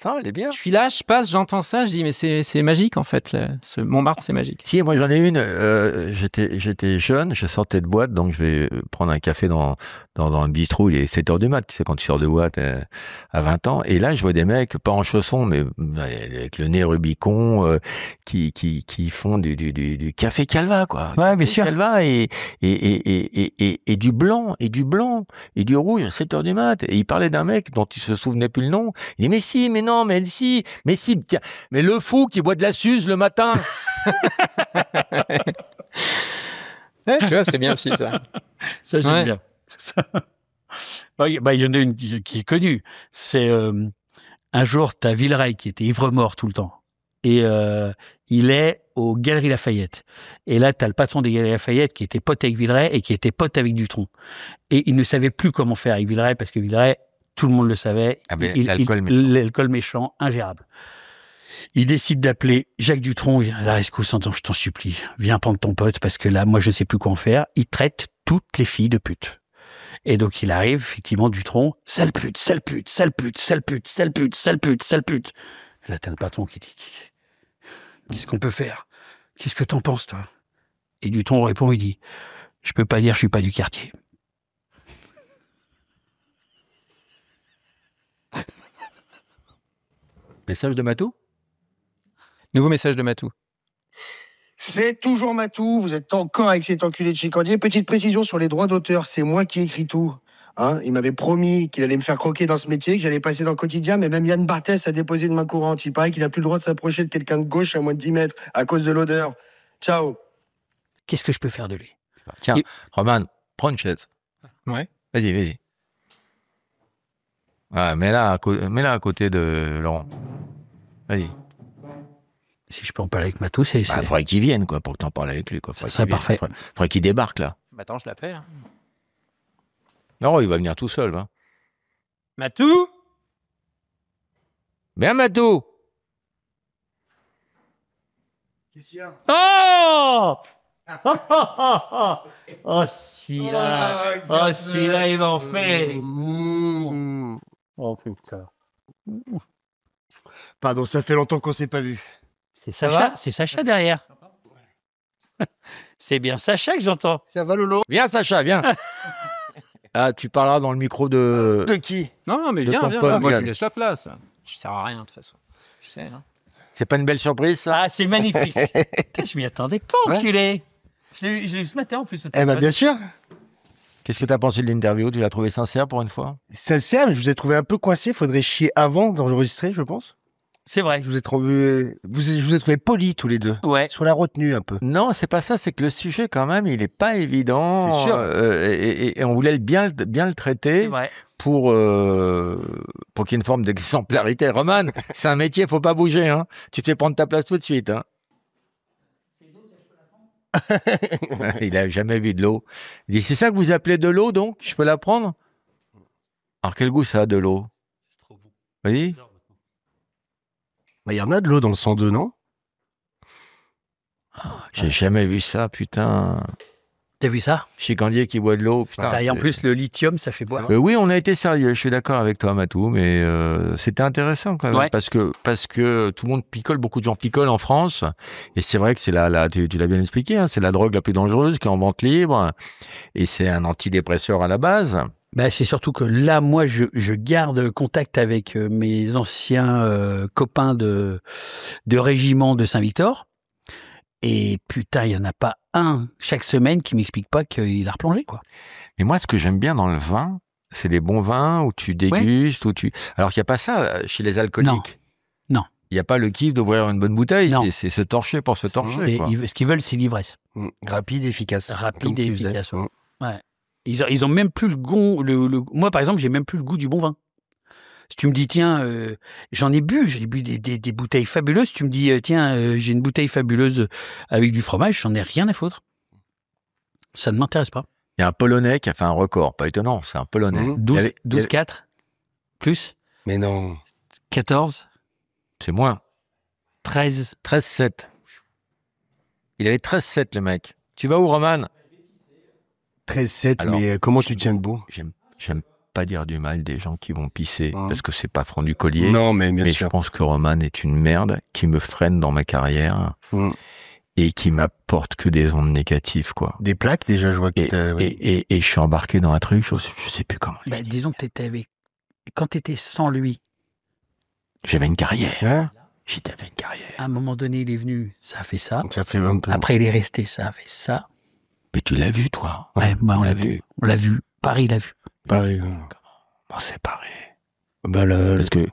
Ça, elle est bien. je suis là, je passe, j'entends ça, je dis mais c'est magique en fait, ce Montmartre c'est magique. Si, moi j'en ai une. J'étais jeune, je sortais de boîte, donc je vais prendre un café dans un bistrot. Il est 7h du mat, tu sais, quand tu sors de boîte à 20 ans. Et là, je vois des mecs, pas en chaussons, mais avec le nez Rubicon, qui font du café Calva, quoi. Ouais, bien sûr. Calva et du blanc, et du rouge à 7h du mat. Et il parlait d'un mec dont il se souvenait plus le nom. Il dit, mais si, mais non, mais si, tiens, mais le fou qui boit de la Suze le matin. Ouais, tu vois, c'est bien aussi ça. Ça, j'aime Ouais. bien. Il y en a une qui est connue. C'est un jour, t'as Villeray qui était ivre-mort tout le temps. Et il est aux Galeries Lafayette. Et là, t'as le patron des Galeries Lafayette qui était pote avec Villeray et qui était pote avec Dutronc. Et il ne savait plus comment faire avec Villeray parce que Villeray, tout le monde le savait. Ah ben, l'alcool méchant. L'alcool méchant, ingérable. Il décide d'appeler Jacques Dutronc. Il dit, la rescousse, je t'en supplie, viens prendre ton pote parce que là, moi, je sais plus quoi en faire. Il traite toutes les filles de pute. Et donc, il arrive, effectivement, Dutronc, sale pute, sale pute, sale pute, sale pute, sale pute, sale pute, sale pute. Là, t'as le patron qui dit, qu'est-ce qu'on peut faire? Qu'est-ce que t'en penses, toi? Et Dutronc répond, il dit, je peux pas dire, je suis pas du quartier. Message de Matou? Nouveau message de Matou. C'est toujours Matou, vous êtes encore avec cet enculé de Chicandier. Petite précision sur les droits d'auteur, c'est moi qui écris tout. Hein, il m'avait promis qu'il allait me faire croquer dans ce métier, que j'allais passer dans le quotidien, mais même Yann Barthès a déposé une main courante. Il paraît qu'il a plus le droit de s'approcher de quelqu'un de gauche à moins de 10 mètres à cause de l'odeur. Ciao. Qu'est-ce que je peux faire de lui? Tiens, Et- Roman, prends une chaise. Ouais. Vas-y. Ouais, mets-la à côté de Laurent. Vas-y. Si je peux en parler avec Matou, c'est... Il faudrait qu'il vienne, quoi, pour que t'en parles avec lui, quoi. Ça serait parfait. Faudrait qu'il débarque, là. Bah attends, je l'appelle. Hein. Non, il va venir tout seul, hein. Matou? Viens, Matou! Qu'est-ce qu'il y a? Oh oh, celui-là. Oh, celui-là, il m'en fait. Oh, putain. Pardon, ça fait longtemps qu'on s'est pas vu. C'est Sacha derrière. C'est bien Sacha que j'entends. Ça va, Lolo? Viens, Sacha, viens! Ah, tu parleras dans le micro de... De qui? Non, mais De viens, ton viens. pote, Moi, je Yann. lui laisse la place. Tu sers à rien, de toute façon. Je sais, hein. C'est pas une belle surprise, ça? Ah, c'est magnifique. Putain, je m'y attendais pas, enculé. Je l'ai eu ce matin, en plus. Eh ben, bien sûr. Qu'est-ce que t'as pensé de l'interview? Tu l'as trouvé sincère pour une fois? Sincère, mais je vous ai trouvé un peu coincé. Faudrait chier avant d'enregistrer, je pense. C'est vrai. Je vous ai trouvé polis tous les deux. Ouais. Sur la retenue, un peu. Non, c'est pas ça, c'est que le sujet, quand même, il est pas évident. C'est sûr. Et on voulait bien le traiter C'est vrai. pour qu'il y ait une forme d'exemplarité. Roman, c'est un métier, faut pas bouger, hein. Tu te fais prendre ta place tout de suite, hein. Il a jamais vu de l'eau. Il dit, c'est ça que vous appelez de l'eau, donc? Je peux la prendre? Alors, quel goût ça a, de l'eau? C'est trop bon. Oui? Bah, il y en a de l'eau dans le 102, non? J'ai jamais vu ça, putain. T'as vu ça? Chicandier qui boit de l'eau. Putain, Et en plus, le lithium, ça fait boire. Oui, on a été sérieux. Je suis d'accord avec toi, Matou, mais c'était intéressant quand même Ouais. parce que tout le monde picole, beaucoup de gens picolent en France, et c'est vrai que c'est tu l'as bien expliqué, hein, c'est la drogue la plus dangereuse qui est en vente libre, et c'est un antidépresseur à la base. Bah, c'est surtout que là, moi, je garde contact avec mes anciens copains de régiment de Saint-Victor. Et putain, il n'y en a pas un chaque semaine qui m'explique pas qu'il a replongé, quoi. Mais moi, ce que j'aime bien dans le vin, c'est les bons vins où tu dégustes, où tu. Alors qu'il n'y a pas ça chez les alcooliques. Non. Il n'y a pas le kiff d'ouvrir une bonne bouteille. Non. C'est se torcher pour se torcher. Quoi. Ce qu'ils veulent, c'est l'ivresse. Rapide, efficace. Rapide Comme et tu faisais. efficace. Ouais. Ils ont même plus le goût. Moi, par exemple, j'ai même plus le goût du bon vin. Si tu me dis, tiens, j'ai bu des bouteilles fabuleuses, tu me dis, tiens, j'ai une bouteille fabuleuse avec du fromage, j'en ai rien à foutre. Ça ne m'intéresse pas. Il y a un Polonais qui a fait un record, pas étonnant, c'est un Polonais. Mmh. 12, 4, plus, Mais non. 14, C'est moins. 13. 13-7. Il avait 13-7, le mec. Tu vas où, Roman? 13-7, Alors, mais comment tu tiens debout? J'aime pas dire du mal des gens qui vont pisser, Mmh. parce que c'est pas franc du collier. Non, mais bien mais sûr. je pense que Roman est une merde qui me freine dans ma carrière Mmh. et qui m'apporte que des ondes négatives, quoi. Des plaques, déjà, je vois que t'as... oui. Et je suis embarqué dans un truc, je sais plus comment. Bah, disons que t'étais avec. Quand t'étais sans lui, J'avais une carrière. Hein? J'avais une carrière. à un moment donné, il est venu, ça a fait ça. Ça fait un peu... Après, il est resté, ça a fait ça. Mais tu l'as vu, toi? Ouais, bah, on l'a vu. On l'a vu. Paris l'a vu. Pareil. On s'est séparés. Bah, Parce que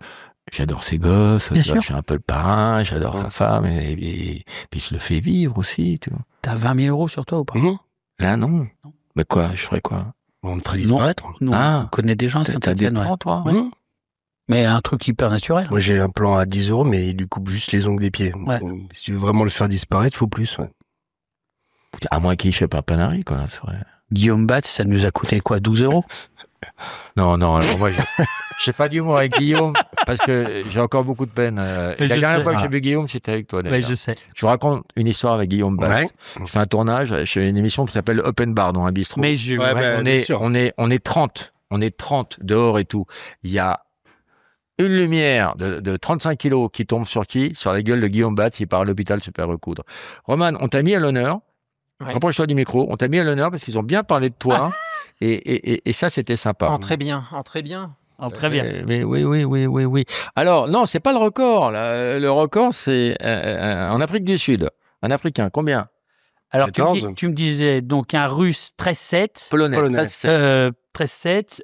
j'adore ses gosses, Bien tu vois, sûr. je suis un peu le parrain, j'adore Ouais. sa femme, et puis je le fais vivre aussi, tu vois. T'as 20 000 euros sur toi ou pas? Là, non. Non. Mais quoi, je ferais quoi? On me ferait disparaître. Nous, Ah. on connaît des gens à T'as des Saint-Étienne, ouais. plans, toi? Ouais. Mais un truc hyper naturel. Moi, j'ai un plan à 10 euros, mais il lui coupe juste les ongles des pieds. Ouais. Si tu veux vraiment le faire disparaître, faut plus. Ouais. À moins qu'il échappe à Panari, quoi, là, c'est vrai. Guillaume Batz, ça nous a coûté quoi, 12 euros? Non, alors moi, j'ai pas d'humour avec Guillaume, parce que j'ai encore beaucoup de peine. La je dernière sais. fois que j'ai vu Guillaume, c'était avec toi, d'ailleurs. Ouais, je sais. Je vous raconte une histoire avec Guillaume Batz. Ouais. Je fais un tournage, je fais une émission qui s'appelle Open Bar dans un bistrot. Mais je. Ouais, ouais. bah, bien sûr. on est 30. On est 30 dehors et tout. Il y a une lumière de 35 kilos qui tombe sur qui? Sur la gueule de Guillaume Batz, il part à l'hôpital se faire recoudre. Roman, on t'a mis à l'honneur. Ouais. Rapproche-toi du micro. On t'a mis à l'honneur parce qu'ils ont bien parlé de toi. et ça, c'était sympa. Très bien, très bien. Oh, très bien. Mais oui. Alors, non, c'est pas le record. Le record, c'est en Afrique du Sud. Un Africain, combien? Alors, 14. tu me disais donc un russe 13-7. Polonais. Polonais. 13, 13-7.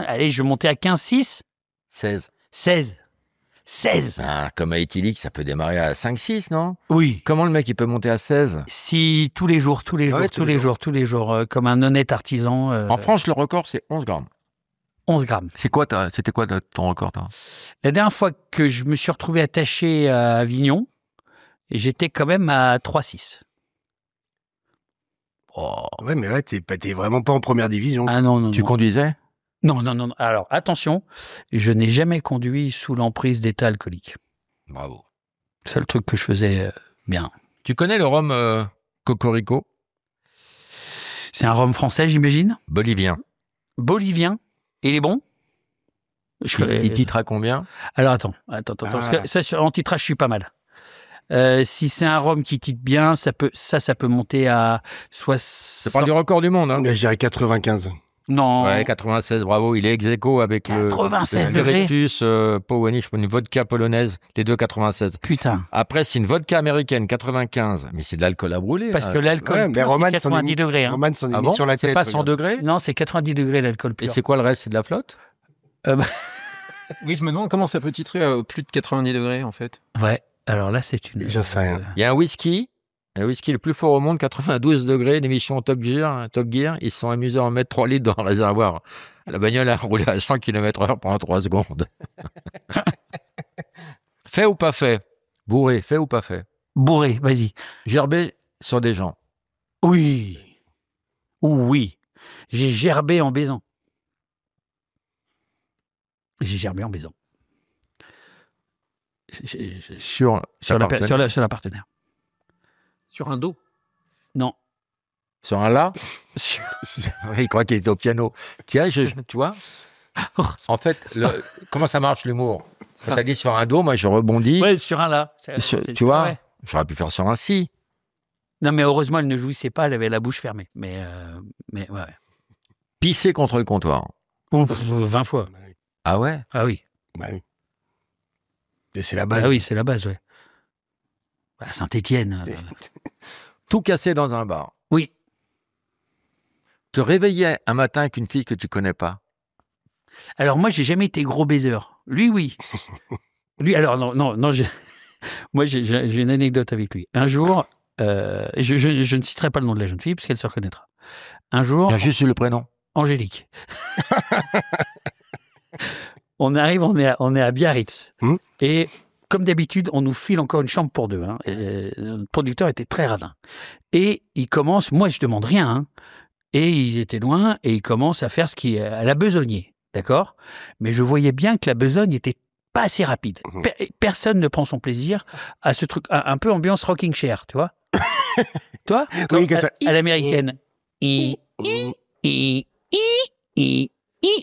Allez, je vais monter à 15-6. 16. 16. 16. Ah, comme à Etilic, ça peut démarrer à 5-6, non? Oui. Comment le mec, il peut monter à 16? Si tous les jours, Ouais, tous les jours. comme un honnête artisan. En France, le record, c'est 11 grammes. 11 grammes. C'était quoi ton record, toi? La dernière fois que je me suis retrouvé attaché à Avignon, j'étais quand même à 3-6. Oh. Ouais, mais ouais, t'es vraiment pas en première division. Ah non. Tu conduisais? Non. Alors, attention, je n'ai jamais conduit sous l'emprise d'état alcoolique. Bravo. C'est le truc que je faisais bien. Tu connais le rhum Cocorico? C'est un rhum français, j'imagine. Bolivien. Bolivien. Il est bon? Il titre à combien? Alors, attends. Parce que ça, en titrage, je suis pas mal. Si c'est un rhum qui titre bien, ça peut monter à 60. Je parle du record du monde, hein? Je dirais 95. Non. Ouais, 96, bravo. Il est ex aequo avec 96 le degrés. Spiritus Powani, une vodka polonaise, les deux 96. Putain. Après, c'est une vodka américaine, 95. Mais c'est de l'alcool à brûler. Parce là. que l'alcool Ouais, pur, mais Roman c'est s'en est 90 mis- degrés. Hein. Roman s'en est Ah mis bon? sur la C'est tête. pas 100 regarde. degrés? Non, c'est 90 degrés l'alcool Et pur. c'est quoi le reste? C'est de la flotte? Oui, je me demande comment ça peut titrer à plus de 90 degrés, en fait. Ouais. Alors là, c'est une. J'en sais rien. Il y a un whisky le plus fort au monde, 92 degrés, l'émission Top Gear. Ils se sont amusés à en mettre 3 litres dans le réservoir. La bagnole a roulé à 100 km/h pendant 3 secondes. Fait ou pas fait? Bourré, fait ou pas fait? Bourré, vas-y. Gerbé sur des gens. Oui. Oui. J'ai gerbé en baisant. Sur Sur la partenaire. partenaire. Sur un dos. Non. Sur un la. Il croit qu'il était au piano. Tiens, tu vois. En fait, comment ça marche l'humour? Quand t'as dit sur un do, moi je rebondis. Ouais, sur un la. Tu vois, ouais. J'aurais pu faire sur un si. Non, mais heureusement, elle ne jouissait pas, elle avait la bouche fermée. Mais ouais. Pisser contre le comptoir. 20 fois. Ah ouais? Ah oui. Bah oui. Et c'est la base. Ah oui, c'est la base, ouais. Bah, Saint-Étienne. Tout casser dans un bar. Oui. Te réveiller un matin avec une fille que tu connais pas. Alors moi, j'ai jamais été gros baiser. Lui, oui. Lui, alors non. Moi, j'ai une anecdote avec lui. Un jour, je ne citerai pas le nom de la jeune fille parce qu'elle se reconnaîtra. Un jour, J'ai juste eu le prénom. Angélique. On est à Biarritz. Et comme d'habitude, on nous file encore une chambre pour deux. Hein. Le producteur était très radin. Et il commence, moi je demande rien, hein. Et ils étaient loin, et il commence à faire ce qui est à la besognée, d'accord? Mais je voyais bien que la besogne était pas assez rapide. Personne ne prend son plaisir à ce truc, un peu ambiance rocking chair, tu vois? Toi? Oui, que ça. À l'américaine.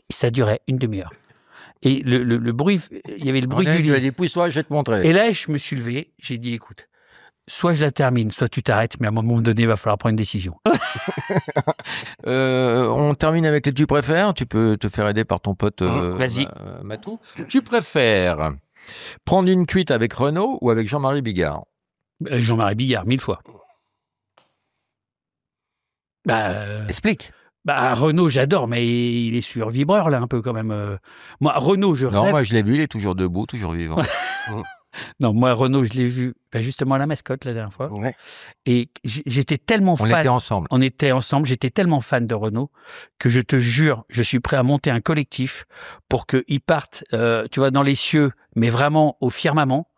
Ça durait une demi-heure. Et le bruit, il y avait le bruit du Tu as lit. dit, pousse-toi, je vais te montrer. Et là, je me suis levé, j'ai dit, écoute, soit je la termine, soit tu t'arrêtes, mais à un moment donné, il va falloir prendre une décision. On termine avec les tu préfères. Tu peux te faire aider par ton pote Vas-y. Matou. Tu préfères prendre une cuite avec Renaud ou avec Jean-Marie Bigard? Jean-Marie Bigard, 1000 fois. Explique. Renaud, j'adore, mais il est sur vibreur, là, un peu, quand même. Moi, Renaud, je Non, rêve. moi je l'ai vu, il est toujours debout, toujours vivant. Non, moi, Renaud, je l'ai vu justement à la Mascotte la dernière fois. Ouais. Et j'étais tellement On fan. était ensemble. On était ensemble, j'étais tellement fan de Renaud que je te jure, je suis prêt à monter un collectif pour qu'ils partent, tu vois, dans les cieux, mais vraiment au firmament.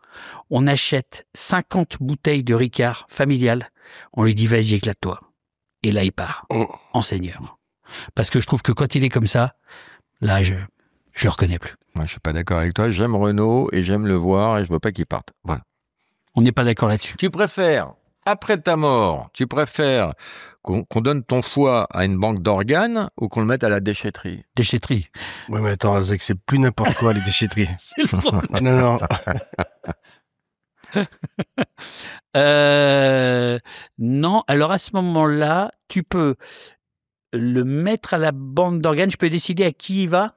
On achète 50 bouteilles de Ricard familial. On lui dit, vas-y, éclate-toi. Et là, il part en seigneur. Parce que je trouve que quand il est comme ça, là, je le reconnais plus. Moi, je suis pas d'accord avec toi. J'aime Renaud et j'aime le voir et je veux pas qu'il parte. Voilà. On n'est pas d'accord là-dessus. Tu préfères, après ta mort, tu préfères qu'on donne ton foie à une banque d'organes ou qu'on le mette à la déchetterie? Déchetterie. Ouais, mais attends, c'est plus n'importe quoi, les déchetteries. C'est le problème. Non. Non, alors à ce moment-là, tu peux le mettre à la banque d'organes. Je peux décider à qui il va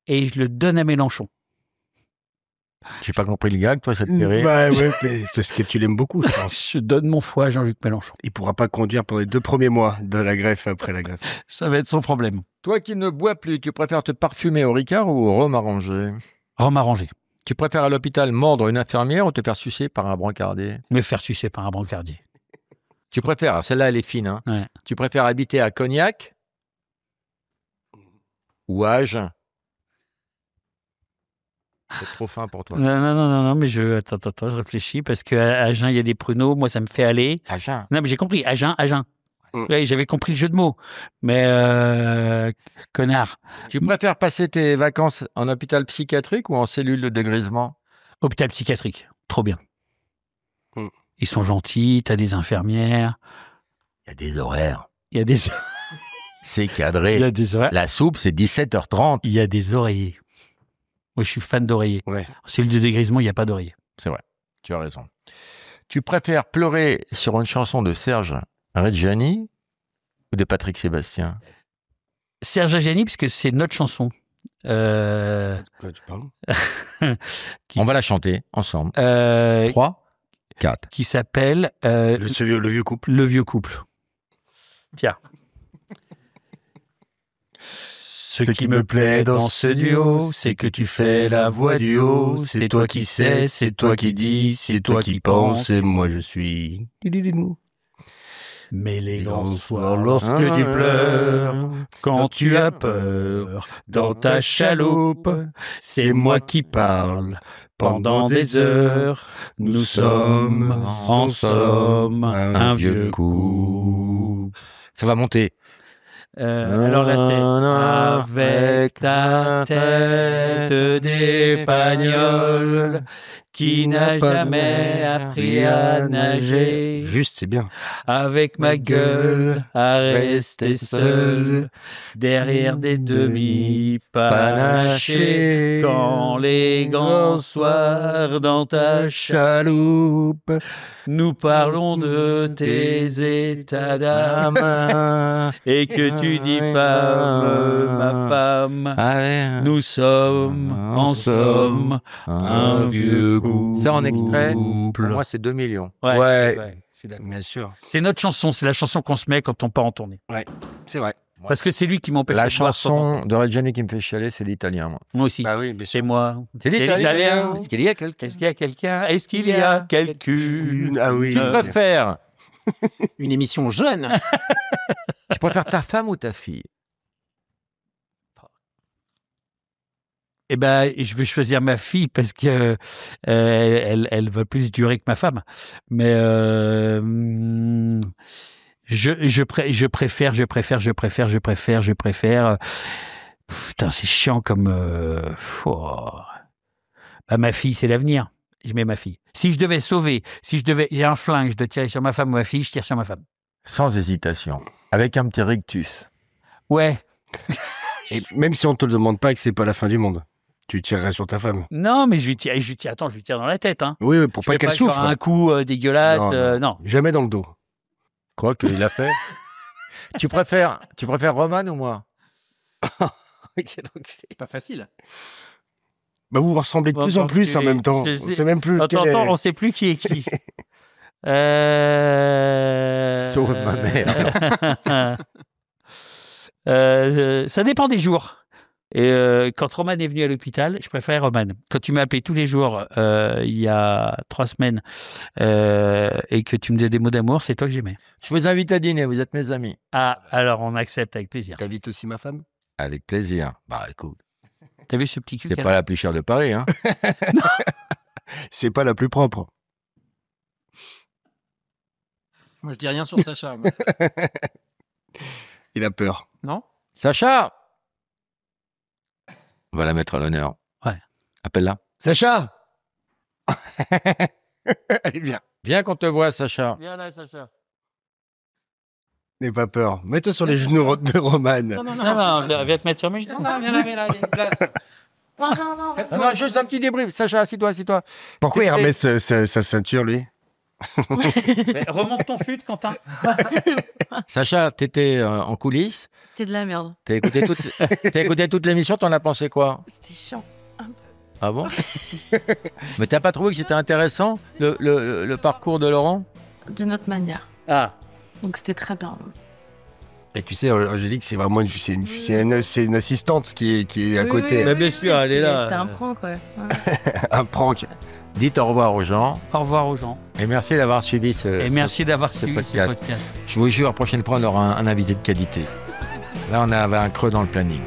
et je le donne à Mélenchon. J'ai pas compris le gag, toi, ça te fait rire? Bah ouais, mais parce que tu l'aimes beaucoup, je pense. Je donne mon foie à Jean-Luc Mélenchon. Il pourra pas conduire pendant les 2 premiers mois de la greffe après la greffe. Ça va être son problème. Toi qui ne bois plus, tu préfères te parfumer au Ricard ou au rhum arrangé? Rome arrangé. Tu préfères à l'hôpital mordre une infirmière ou te faire sucer par un brancardier? Me faire sucer par un brancardier. Tu préfères, celle-là elle est fine, hein? Ouais. Tu préfères habiter à Cognac ou à Agen? C'est trop fin pour toi. Non, mais attends, je réfléchis parce qu'à Agen, il y a des pruneaux. Moi, ça me fait aller. Agen. Non, mais j'ai compris. Agen. Oui, j'avais compris le jeu de mots. Mais, connard. Tu préfères passer tes vacances en hôpital psychiatrique ou en cellule de dégrisement? Hôpital psychiatrique. Trop bien. Mm. Ils sont gentils, t'as des infirmières. Il y a des horaires. Il y a des, C'est il y cadré. a des oreillers. La soupe, c'est 17h30. Il y a des oreillers. Moi, je suis fan d'oreillers. Ouais. En cellule de dégrisement, il n'y a pas d'oreiller. C'est vrai. Tu as raison. Tu préfères pleurer sur une chanson de Serge Reggiani ou de Patrick Sébastien? Serge Reggiani, puisque c'est notre chanson. Quoi, tu parles? Qui- On va la chanter ensemble. 3, 4. qui s'appelle Le vieux couple. Le vieux couple. Tiens. Ce qui me plaît dans ce duo, c'est que tu fais la voix du haut. C'est toi qui sais, c'est toi qui dis, c'est toi qui penses, et moi je suis. Mais les grands soirs, lorsque tu pleures, quand tu as peur, dans ta chaloupe, c'est moi qui parle. Pendant des heures, nous sommes, en somme, un vieux couple. Ça va monter. Alors là, c'est avec ta tête d'épagnole qui n'a jamais appris à nager. Juste, c'est bien. Avec ma gueule à rester seul derrière des demi-panachés quand les grands soirs dans ta Chaloupe. nous parlons de tes états d'âme et que tu diffames ma femme. Ah ouais. Nous sommes en somme un vieux couple. Ça en extrait, pour moi c'est 2 millions. Ouais. je suis d'accord. Bien sûr. C'est notre chanson, c'est la chanson qu'on se met quand on part en tournée. C'est vrai. Parce que c'est lui qui m'empêche La de boire de temps en chanson temps. de Reggiani qui me fait chialer, c'est l'italien. Moi. Moi aussi. Bah oui, bien C'est sûr. moi. C'est l'italien. Est-ce qu'il y a quelqu'un Est-ce qu'il y a quelqu'un? Est-ce qu'il y a quelqu'une? Ah oui. Tu préfères Une émission jeune. Tu préfères ta femme ou ta fille? Eh ben, je vais choisir ma fille parce que elle va plus durer que ma femme. Mais je préfère. Putain, c'est chiant comme. Bah, ma fille, c'est l'avenir. Je mets ma fille. Si je devais sauver, j'ai un flingue, je dois tirer sur ma femme ou ma fille, je tire sur ma femme. Sans hésitation. Avec un petit rictus. Ouais. Et même si on te le demande pas et que c'est pas la fin du monde, tu tirerais sur ta femme. Non, mais je lui tire dans la tête, hein. Oui, pour Je pas fais qu'elle genre souffre. un coup dégueulasse, Non, non. Jamais dans le dos. Quoi qu'il a fait? Tu préfères Roman ou moi? Pas facile. Bah vous vous ressemblez de plus en plus en même temps. Je sais. On sait même plus Attends, lequel est- on sait plus qui est qui. Sauve ma mère. Ça dépend des jours. Et quand Roman est venu à l'hôpital, je préfère Roman. Quand tu m'as appelé tous les jours il y a 3 semaines et que tu me disais des mots d'amour, c'est toi que j'aimais. Je vous invite à dîner, vous êtes mes amis. Ah, alors on accepte avec plaisir. T'invites aussi ma femme? Avec plaisir. Bah écoute, T'as vu ce petit cul c'est qu'elle pas a la plus chère de Paris, hein. C'est pas la plus propre. Moi, je dis rien sur Sacha. moi. Il a peur. Non? Sacha! On va la mettre à l'honneur. Ouais. Appelle-la. Sacha. Allez, viens. Viens qu'on te voit, Sacha. Viens là, Sacha. N'aie pas peur. Mets-toi sur les genoux de Roman. Non, non, Non, viens te mettre sur mes genoux. Non, viens là, il y a une place. Non, non, juste un petit débrief. Sacha, assis-toi, assis-toi. Pourquoi il remet sa ceinture, lui? Mais remonte ton fut, Quentin. Sacha, t'étais en coulisses. C'était de la merde. T'as écouté toute l'émission, t'en as pensé quoi? C'était chiant. Ah bon? Mais t'as pas trouvé que c'était intéressant, le parcours de Laurent? D'une autre manière. Ah, Donc c'était très bien. Et tu sais, Angélique, c'est vraiment c'est une assistante qui est à Oui, côté. oui, Bah, bien sûr, elle est là. C'était un prank, ouais. Un prank. Dites au revoir aux gens au revoir aux gens. et merci d'avoir suivi Et merci d'avoir ce suivi ce podcast. podcast. Je vous jure, la prochaine fois, on aura un invité de qualité. Là, on avait un creux dans le planning.